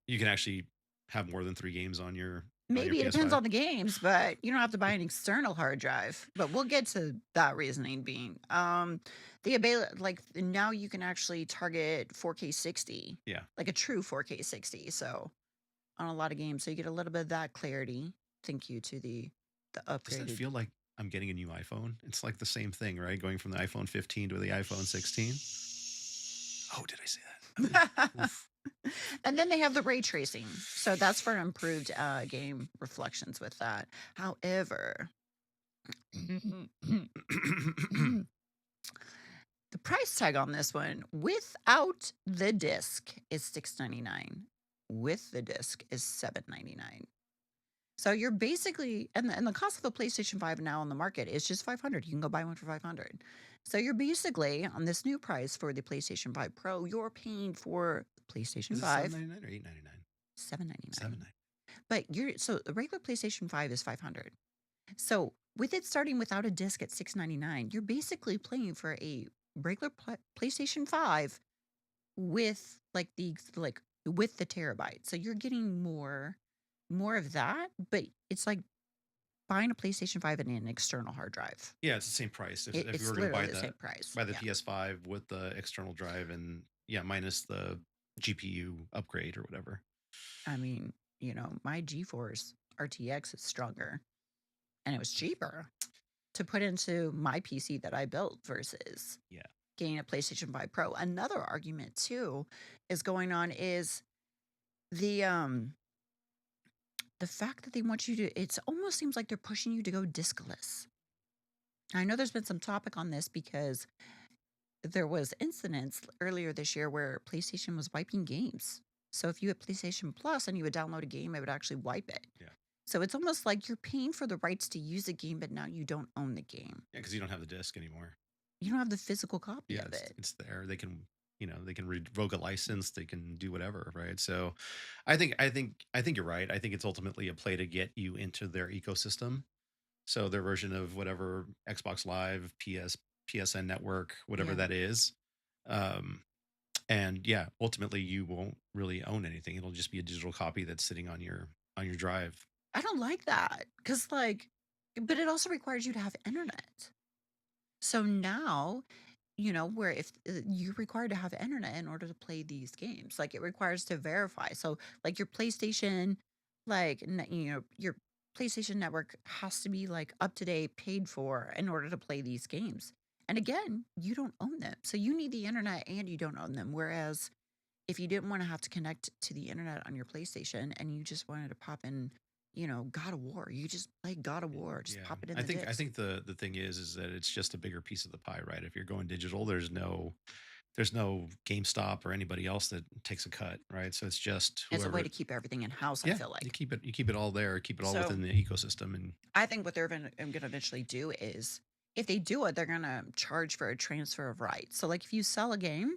You can actually have more than 3 games on your Maybe it depends PS5. on the games, but you don't have to buy an external hard drive. But we'll get to that reasoning being. The avail like now you can actually target 4K 60, Yeah. like a true 4K 60. So on a lot of games, so you get a little bit of that clarity. Thank you to the Doesn't it upgraded. feel like I'm getting a new iPhone? It's like the same thing, right? Going from the iPhone 15 to the iPhone 16. Oh, did I say that? Oh, oof. And then they have the ray tracing, so that's for improved game reflections with that. However, the price tag on this one without the disc is $699. With the disc is $799. So you're basically, and the cost of a PlayStation 5 now on the market is just 500. You can go buy one for 500. So you're basically on this new price for the PlayStation 5 Pro, you're paying for PlayStation Is it 5 $7.99 or $8.99? 799. $7.99. But you're so the regular PlayStation 5 is 500. So with it starting without a disc at 699, you're basically playing for a regular PlayStation 5 with like with the terabyte. So you're getting more of that, but it's like buying a PlayStation 5 and an external hard drive. Yeah, it's the same price. If you It's were gonna literally the same price. buy the Yeah. PS5 with the external drive and yeah, minus the GPU upgrade or whatever. I mean, my GeForce RTX is stronger and it was cheaper to put into my PC that I built versus Yeah. getting a PlayStation 5 Pro. Another argument too is going on is the um the fact that they want you to it's almost seems like they're pushing you to go diskless. I know there's been some topic on this because there was incidents earlier this year where PlayStation was wiping games. So if you had PlayStation Plus and you would download a game, it would actually wipe it. Yeah. So it's almost like you're paying for the rights to use a game, but now you don't own the game. Yeah, because you don't have the disc anymore. You don't have the physical copy Yeah, of it. it's there. They can, they can revoke a license, they can do whatever, right? So I think you're right. I think it's ultimately a play to get you into their ecosystem. So their version of whatever Xbox Live, PSN network, whatever Yeah. that is. Um, and yeah, ultimately you won't really own anything. It'll just be a digital copy that's sitting on your drive. I don't like that because, but it also requires you to have internet. So now, where if you're required to have internet in order to play these games, like it requires to verify. So, like your PlayStation, your PlayStation network has to be like up to date, paid for in order to play these games. And again, you don't own them. So you need the internet and you don't own them. Whereas if you didn't want to have to connect to the internet on your PlayStation and you just wanted to pop in, God of War, you just play God of War, just Yeah. pop it in I the think I disc. think the thing is that it's just a bigger piece of the pie, right? If you're going digital, there's no GameStop or anybody else that takes a cut, right? So it's just It's a way whoever. to keep everything in house, I Yeah, feel you like. keep it all there, keep it all So within the ecosystem, and I think what they're going to eventually do is if they do it, they're going to charge for a transfer of rights. So, like, if you sell a game,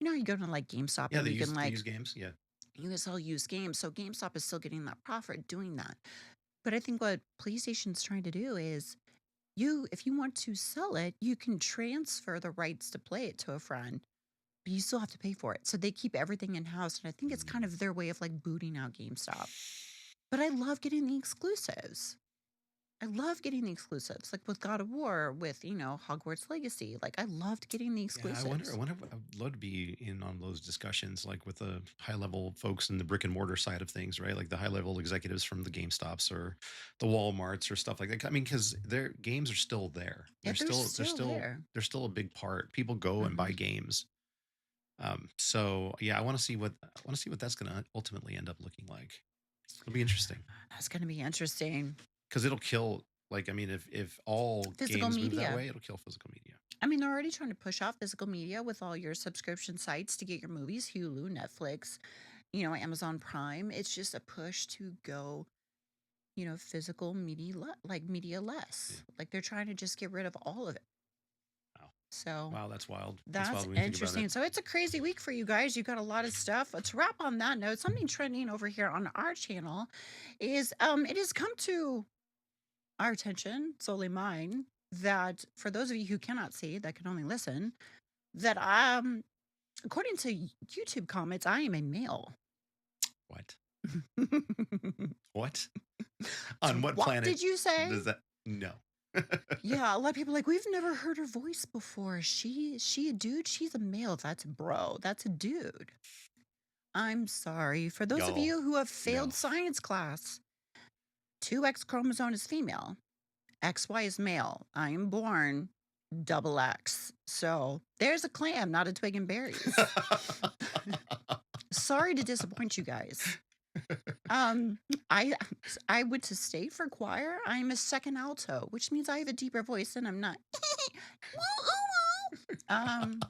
you go to like GameStop yeah, and you can they like, use games. Yeah, you can sell used games. So, GameStop is still getting that profit doing that. But I think what PlayStation's trying to do is if you want to sell it, you can transfer the rights to play it to a friend, but you still have to pay for it. So they keep everything in house. And I think it's kind Mm. of their way of like booting out GameStop. But I love getting the exclusives. I love getting the exclusives, like with God of War, with, Hogwarts Legacy. Like I loved getting the Yeah, I wonder. I exclusives. wonder. I'd love to be in on those discussions, like with the high level folks in the brick and mortar side of things, right? Like the high level executives from the GameStops or the WalMarts or stuff like that. I mean, because their games are still there. Yeah, they're still there. They're still a big part. People go and Hmm. buy games. So yeah, I want to see what that's going to ultimately end up looking like. It'll be interesting That's going to be interesting. because it'll kill. Like, I mean, if all Physical games move that media. way, it'll kill physical media. I mean, they're already trying to push off physical media with all your subscription sites to get your movies, Hulu, Netflix, Amazon Prime. It's just a push to go, physical media, like media Yeah. less. Like they're trying to just get rid of all of it. Wow. So Wow, that's wild. That's that's wild when you think about it. interesting. So it's a crazy week for you guys. You got a lot of stuff. To wrap on that note, something trending over here on our channel is it has come to our attention, solely mine, that for those of you who cannot see, that can only listen, that according to YouTube comments, I am a male. What? What? On what What planet did you say? does that? No. Yeah, a lot of people are like, we've never heard her voice before. She a dude? She's a male. That's a bro. That's a dude. I'm sorry. For those of Y'all, you who have failed no. science class, 2X chromosome is female, XY is male. I am born double X. So there's a clam, not a twig and berries. Sorry to disappoint you guys. Um, I I went to state for choir. I'm a second alto, which means I have a deeper voice and I'm not. Woo, ooh, woo.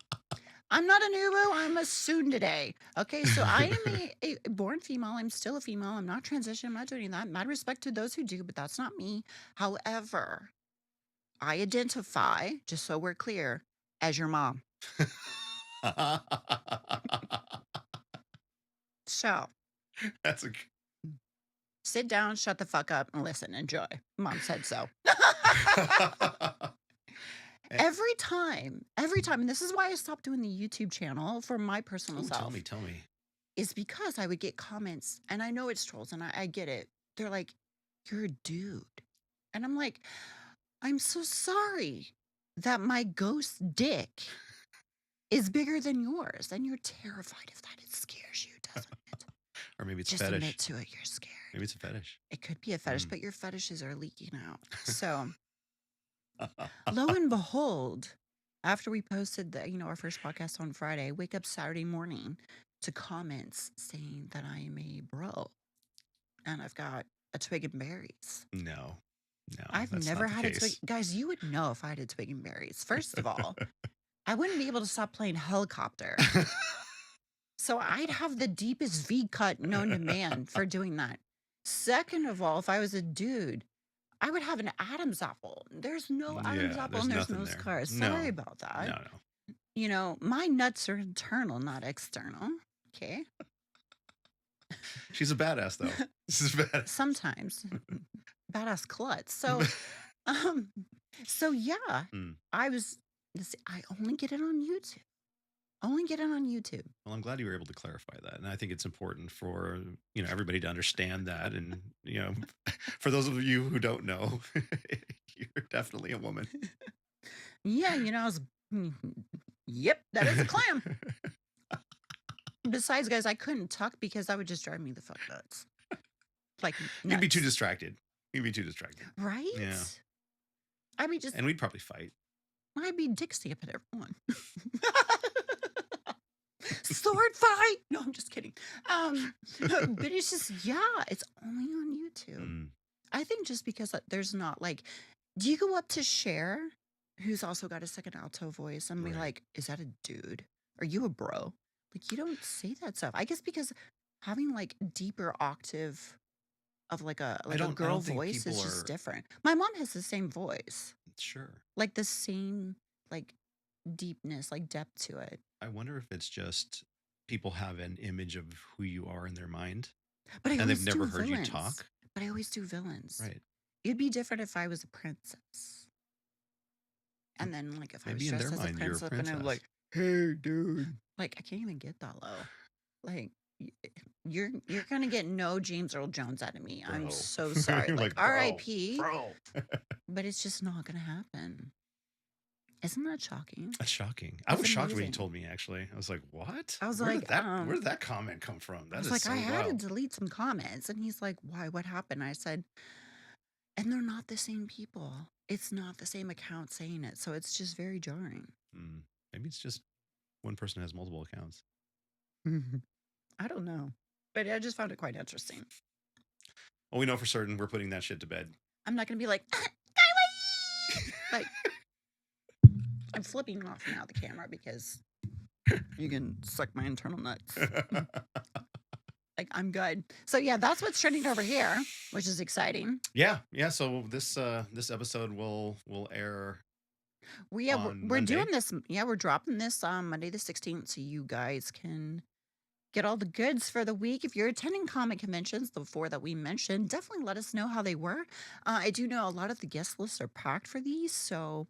I'm not an uwu. I'm a soon today. Okay, so I am a born female. I'm still a female. I'm not transitioning. I'm not doing any of that. Mad respect to those who do, but that's not me. However, I identify, just so we're clear, as your mom. So That's a. sit down, shut the fuck up, and listen. Enjoy. Mom said so. Every time, and this is why I stopped doing the YouTube channel for my personal Ooh, self, tell me. is because I would get comments, and I know it's trolls, and I get it. They're like, "You're a dude," and I'm like, "I'm so sorry that my ghost dick is bigger than yours, and you're terrified of that. It scares you, doesn't it? Or maybe it's Just a fetish. admit to it. You're scared. Maybe it's a fetish. It could be a fetish, Mm. but your fetishes are leaking out. So, lo and behold, after we posted our first podcast on Friday, wake up Saturday morning to comments saying that I am a bro and I've got a twig and berries. No, I've that's never not the had a twig. case. Guys, you would know if I had a twig and berries. First of all, I wouldn't be able to stop playing helicopter. So I'd have the deepest V cut known to man for doing that. Second of all, if I was a dude, I would have an Adam's apple. There's no Adam's Yeah, apple there's and there's nothing no there. scars. No, Sorry about that. no. My nuts are internal, not external. Okay. She's a badass, though. This is badass. Sometimes. Badass klutz. So yeah, Mm. I only get it on YouTube. Only get it on YouTube. Well, I'm glad you were able to clarify that, and I think it's important for everybody to understand that. And for those of you who don't know, you're definitely a woman. Yeah, I was. Yep, that is a clam. Besides, guys, I couldn't tuck because that would just drive me the fuck nuts. Like, You'd be too nuts. distracted. Right? Yeah. I'd be just. And we'd probably fight. I'd be dick stamping everyone. Sword fight. No, I'm just kidding. But it's just, it's only on YouTube. Mm. I think just because there's not do you go up to Cher, who's also got a second alto voice, and be Right. like, is that a dude? Are you a bro? Like, you don't say that stuff. I guess because having deeper octave of a I don't girl think voice is people just are different. My mom has the same voice, sure. like the same deepness, depth to it. I wonder if it's just people have an image of who you are in their mind, But I and always they've never do heard you villains. talk. But I always do villains. Right. It'd be different if I was a princess. And then if I was Maybe in dressed their as a mind, you're a princess, and I'm like, princess. hey, dude. I can't even get that low. Like, you're gonna get no James Earl Jones out of me. I'm Bro. so sorry. You're Like, like, bro, R.I.P. Bro. But it's just not gonna happen. Isn't that shocking? That's shocking. I That's was shocked when you amazing. told me, actually. I was like, what? I was Where like, where did that comment come from? I That was is like, so I had to wild. delete some comments. And he's like, why? What happened? I said, and they're not the same people. It's not the same account saying it. So it's just very jarring. Maybe it's just one person has multiple accounts. I don't know. But I just found it quite interesting. Well, we know for certain we're putting that shit to bed. I'm not going to be like, like, I'm flipping off now the camera because you can suck my internal nuts. Like, I'm good. So yeah, that's what's trending over here, which is exciting. Yeah. So this episode will air. We're Monday. doing this. Yeah, we're dropping this on Monday the 16th, so you guys can get all the goods for the week. If you're attending comic conventions, the 4 that we mentioned, definitely let us know how they were. I do know a lot of the guest lists are packed for these, so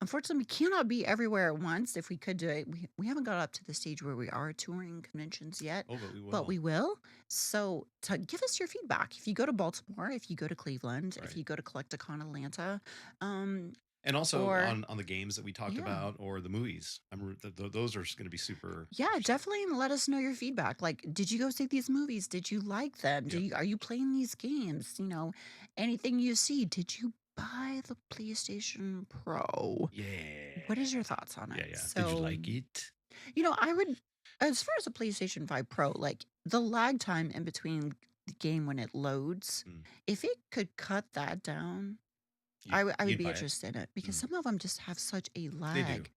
Unfortunately, we cannot be everywhere at once. If we could do it, we haven't got up to the stage where we are touring conventions yet, Oh, but we but will. we will. So, to give us your feedback, if you go to Baltimore, if you go to Cleveland, if Right. you go to Collecticon Atlanta, um, And also or on the games that we talked yeah, about or the movies. Those are going to be super yeah, interesting. definitely let us know your feedback. Like, did you go see these movies? Did you like them? Yep. Are you playing these games? Anything you see? Did you buy the PlayStation Pro? What is your Yeah. thoughts on it? Yeah, yeah. Did you So, like it? I would, as far as the PlayStation 5 Pro, like the lag time in between the game when it loads, Mm. if it could cut that down, You'd I would you'd be buy it. interested in it because Mm. some of them just have such a They do. lag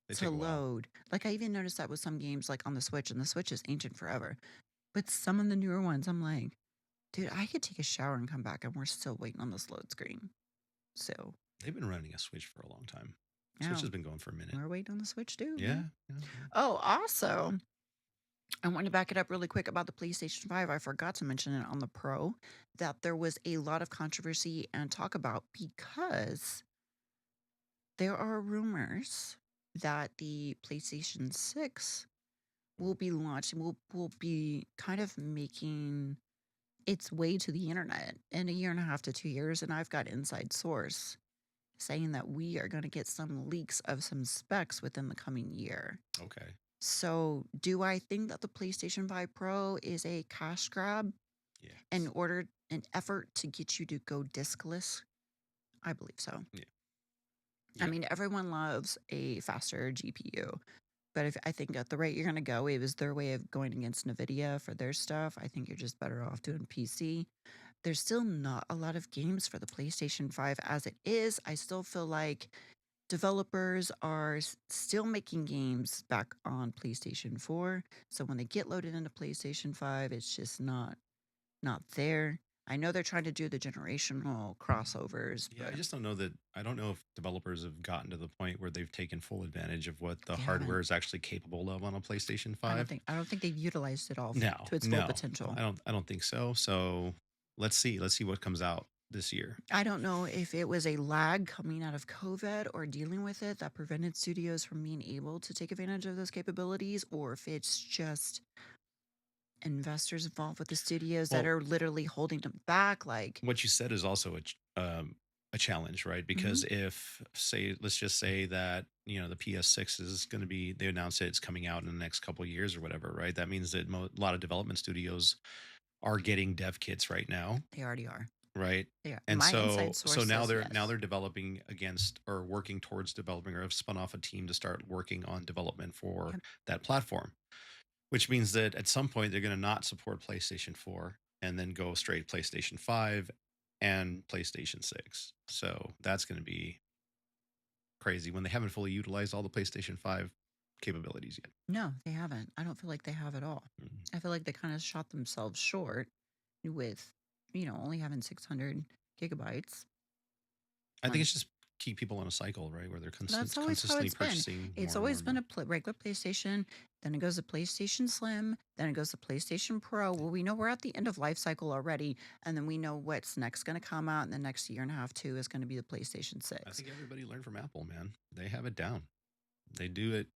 They to take a while. load. Like I even noticed that with some games like on the Switch, and the Switch is ancient forever. But some of the newer ones, I'm like, dude, I could take a shower and come back and we're still waiting on this load screen. So, They've been running a Switch for a long time. Switch now has been going for a minute. we're waiting on the Switch too. Yeah. Yeah, yeah, yeah. Oh, also, I want to back it up really quick about the PlayStation 5. I forgot to mention it on the Pro that there was a lot of controversy and talk about because there are rumors that the PlayStation 6 will be launched and will be kind of making its way to the internet in a year and a half to 2 years. And I've got inside source saying that we are going to get some leaks of some specs within the coming year. Okay. So, do I think that the PlayStation 5 Pro is a cash grab in Yes. order an effort to get you to go diskless? I believe so. Yeah. I Yeah. mean, everyone loves a faster GPU, but if I think at the rate you're going to go, it was their way of going against Nvidia for their stuff. I think you're just better off doing PC. There's still not a lot of games for the PlayStation 5 as it is. I still feel like developers are still making games back on PlayStation 4. So when they get loaded into PlayStation 5, it's just not there. I know they're trying to do the generational crossovers, Yeah, but I don't know if developers have gotten to the point where they've taken full advantage of what the they hardware haven't. is actually capable of on a PlayStation I don't 5. think I don't think they've utilized it all No, to its full no. potential. I don't think so. So let's see. Let's see what comes out this year. I don't know if it was a lag coming out of COVID or dealing with it that prevented studios from being able to take advantage of those capabilities, or if it's just investors involved with the studios that Well, are literally holding them back. Like, what you said is also a challenge, right? mhm, Because if say let's just say that the PS6 is going to be they announce it, it's coming out in the next couple of years or whatever, right? That means that a lot of development studios are getting dev kits right now, they already are. right? They are. And My inside so source says now yes. they're developing against or working towards developing or have spun off a team to start working on development for Yep. that platform, which means that at some point they're going to not support PlayStation 4 and then go straight PlayStation 5 and PlayStation 6. So that's going to be crazy when they haven't fully utilized all the PlayStation 5 capabilities yet. No, they haven't. I don't feel like they have at all. Mm. I feel like they kind of shot themselves short with, only having 600 gigabytes. I think On it's just keep people on a cycle, right, where they're That's always how consistently it's been. purchasing It's more and more always and been more. a regular PlayStation, then it goes to PlayStation Slim, then it goes to PlayStation Pro. Well, we know we're at the end of life cycle already, and then we know what's next going to come out in the next year and a half, too, is going to be the PlayStation I 6. think everybody learned from Apple, man. They have it down. They do it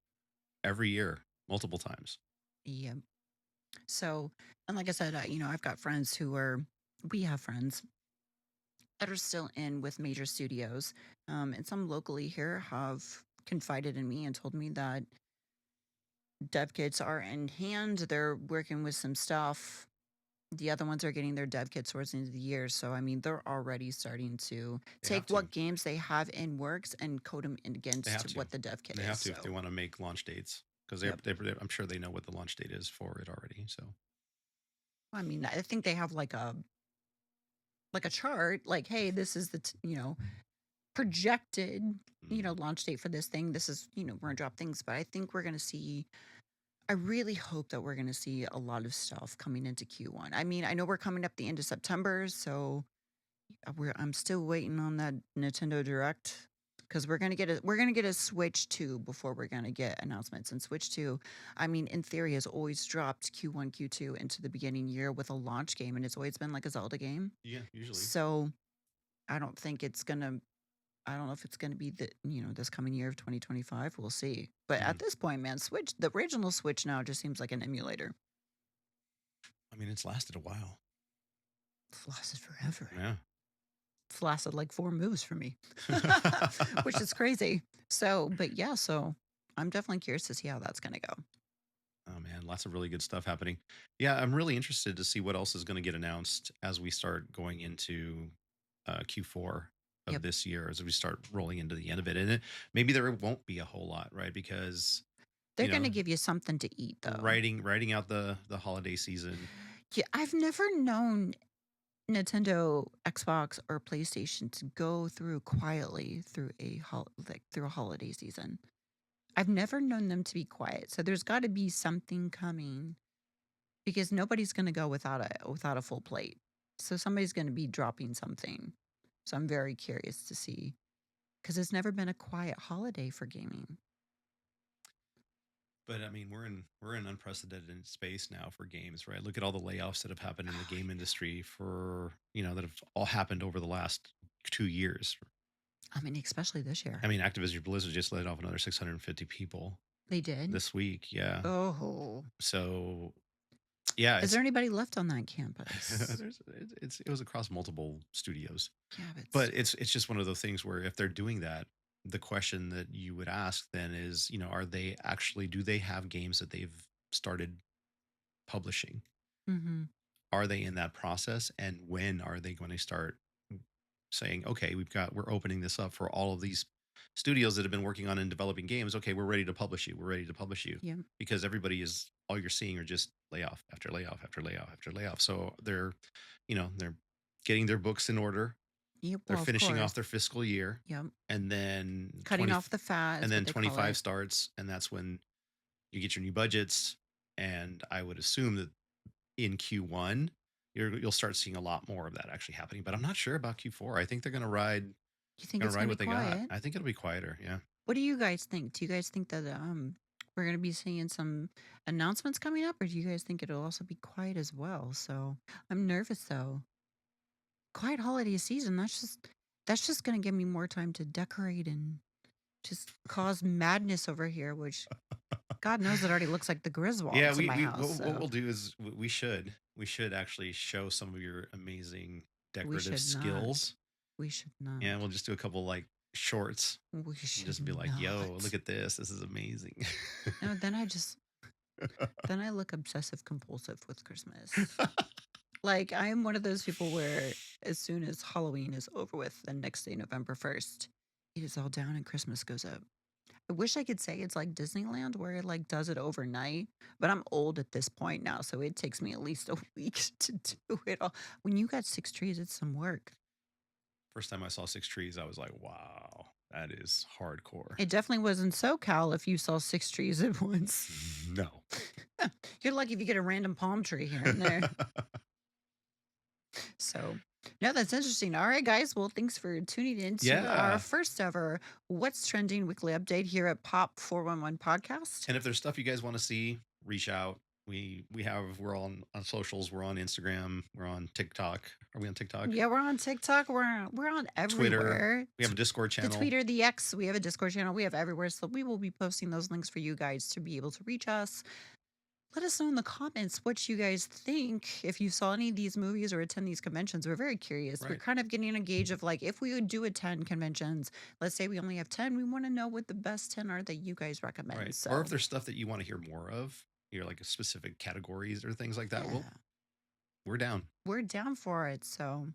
every year, multiple times. Yeah. So, and like I said, I've got friends we have friends that are still in with major studios. And some locally here have confided in me and told me that dev kits are in hand. They're working with some stuff. The other ones are getting their dev kits towards the end of the year. So, I mean, they're already starting to They have take to. what games they have in works and code them They have against to. what the dev kit They is. have to if they So, want to make launch dates because yep. I'm sure they know what the launch date is for it already. So I mean, I think they have like a chart, like, hey, this is the projected, mm, launch date for this thing. This is, we're gonna drop things, but I think we're gonna see. I really hope that we're gonna see a lot of stuff coming into Q1. I mean, I know we're coming up the end of September, so I'm still waiting on that Nintendo Direct because we're gonna get a Switch 2 before we're gonna get announcements. And Switch 2, I mean, in theory, has always dropped Q1, Q2 into the beginning year with a launch game, and it's always been like a Zelda game. yeah, usually. So I don't think it's gonna. I don't know if it's going to be this coming year of 2025. We'll see. But at Mhm. this point, man, Switch, the original Switch now just seems like an emulator. I mean, it's lasted a while. It's lasted forever. Yeah. It's lasted like 4 moves for me, which is crazy. So, but yeah, so I'm definitely curious to see how that's going to go. Oh man, lots of really good stuff happening. Yeah, I'm really interested to see what else is going to get announced as we start going into Q4 of Yep. this year, as we start rolling into the end of it. And maybe there won't be a whole lot, right? Because They're you going know, to give you something to eat, though. writing out the holiday season. Yeah, I've never known Nintendo, Xbox, or PlayStation to go through quietly through through a holiday season. I've never known them to be quiet. So there's got to be something coming because nobody's going to go without a full plate. So somebody's going to be dropping something. So I'm very curious to see because it's never been a quiet holiday for gaming. But I mean, we're in unprecedented space now for games, right? Look at all the layoffs that have happened in the Oh, game industry for that have all happened over the last 2 years. I mean, especially this year. I mean, Activision Blizzard just laid off another 650 people They did. this week. Yeah. Oh, So yeah, is it's there anybody left on that campus? it was across multiple studios, Yeah, but but it's just one of those things where if they're doing that, the question that you would ask then is, are they actually do they have games that they've started publishing? mm-hmm. Are they in that process, and when are they going to start saying, okay, we're opening this up for all of these studios that have been working on and developing games. Okay, we're ready to publish you. We're ready to publish you, Yep. because everybody is all you're seeing are just layoff after layoff after layoff after layoff. So they're getting their books in order. Yep. They're Well, of finishing off course. their fiscal year, Yep. and then Cutting off the fat and is then what they call 25 it. starts, and that's when you get your new budgets. And I would assume that in Q1 you'll start seeing a lot more of that actually happening. But I'm not sure about Q4. I think they're You think gonna it's ride gonna be what they got. quiet? I think it'll be quieter. Yeah. What do you guys think? Do you guys think that we're gonna be seeing some announcements coming up, or do you guys think it'll also be quiet as well? So I'm nervous though. Quiet holiday season. That's just gonna give me more time to decorate and just cause madness over here, which God knows it already looks like the Yeah, Griswolds in my we house. what So we'll do is we should actually show some of your amazing we decorative should not. skills. We should Yeah, not. we'll just do a couple like shorts We and should just be like, "Yo, not. look at this. This is amazing." No, then I look obsessive compulsive with Christmas. Like I'm one of those people where as soon as Halloween is over with, the next day, November 1st, it is all down and Christmas goes up. I wish I could say it's like Disneyland where it like does it overnight, but I'm old at this point now, so it takes me at least a week to do it all. When you got 6 trees, it's some work. First time I saw six trees, I was like, "Wow, that is hardcore." It definitely was in SoCal if you saw 6 trees at once. No. You're lucky if you get a random palm tree here and there. So, no, that's interesting. All right, guys. Well, thanks for tuning in to our Yeah. first ever What's Trending weekly update here at Pop 411 Podcast. And if there's stuff you guys want to see, reach out. We're on socials. We're on Instagram. We're on TikTok. Are we on TikTok? Yeah, we're on TikTok. We're on Twitter. everywhere. We have a Discord The channel. Twitter, the X. We have a Discord channel. We have everywhere. So we will be posting those links for you guys to be able to reach us. Let us know in the comments what you guys think. If you saw any of these movies or attend these conventions, we're very curious. We're Right. kind of getting a gauge of like if we would do attend conventions, let's say we only have 10, we want to know what the best 10 are that you guys recommend. Right. Or if So, there's stuff that you want to hear more of, like a specific categories or things like that, yeah, we're down. we're down for it. So,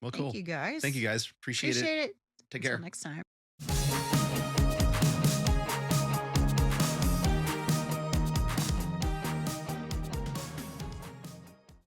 Well, thank cool. you Thank you guys. guys. Appreciate it. Appreciate it. Take Until care. next time.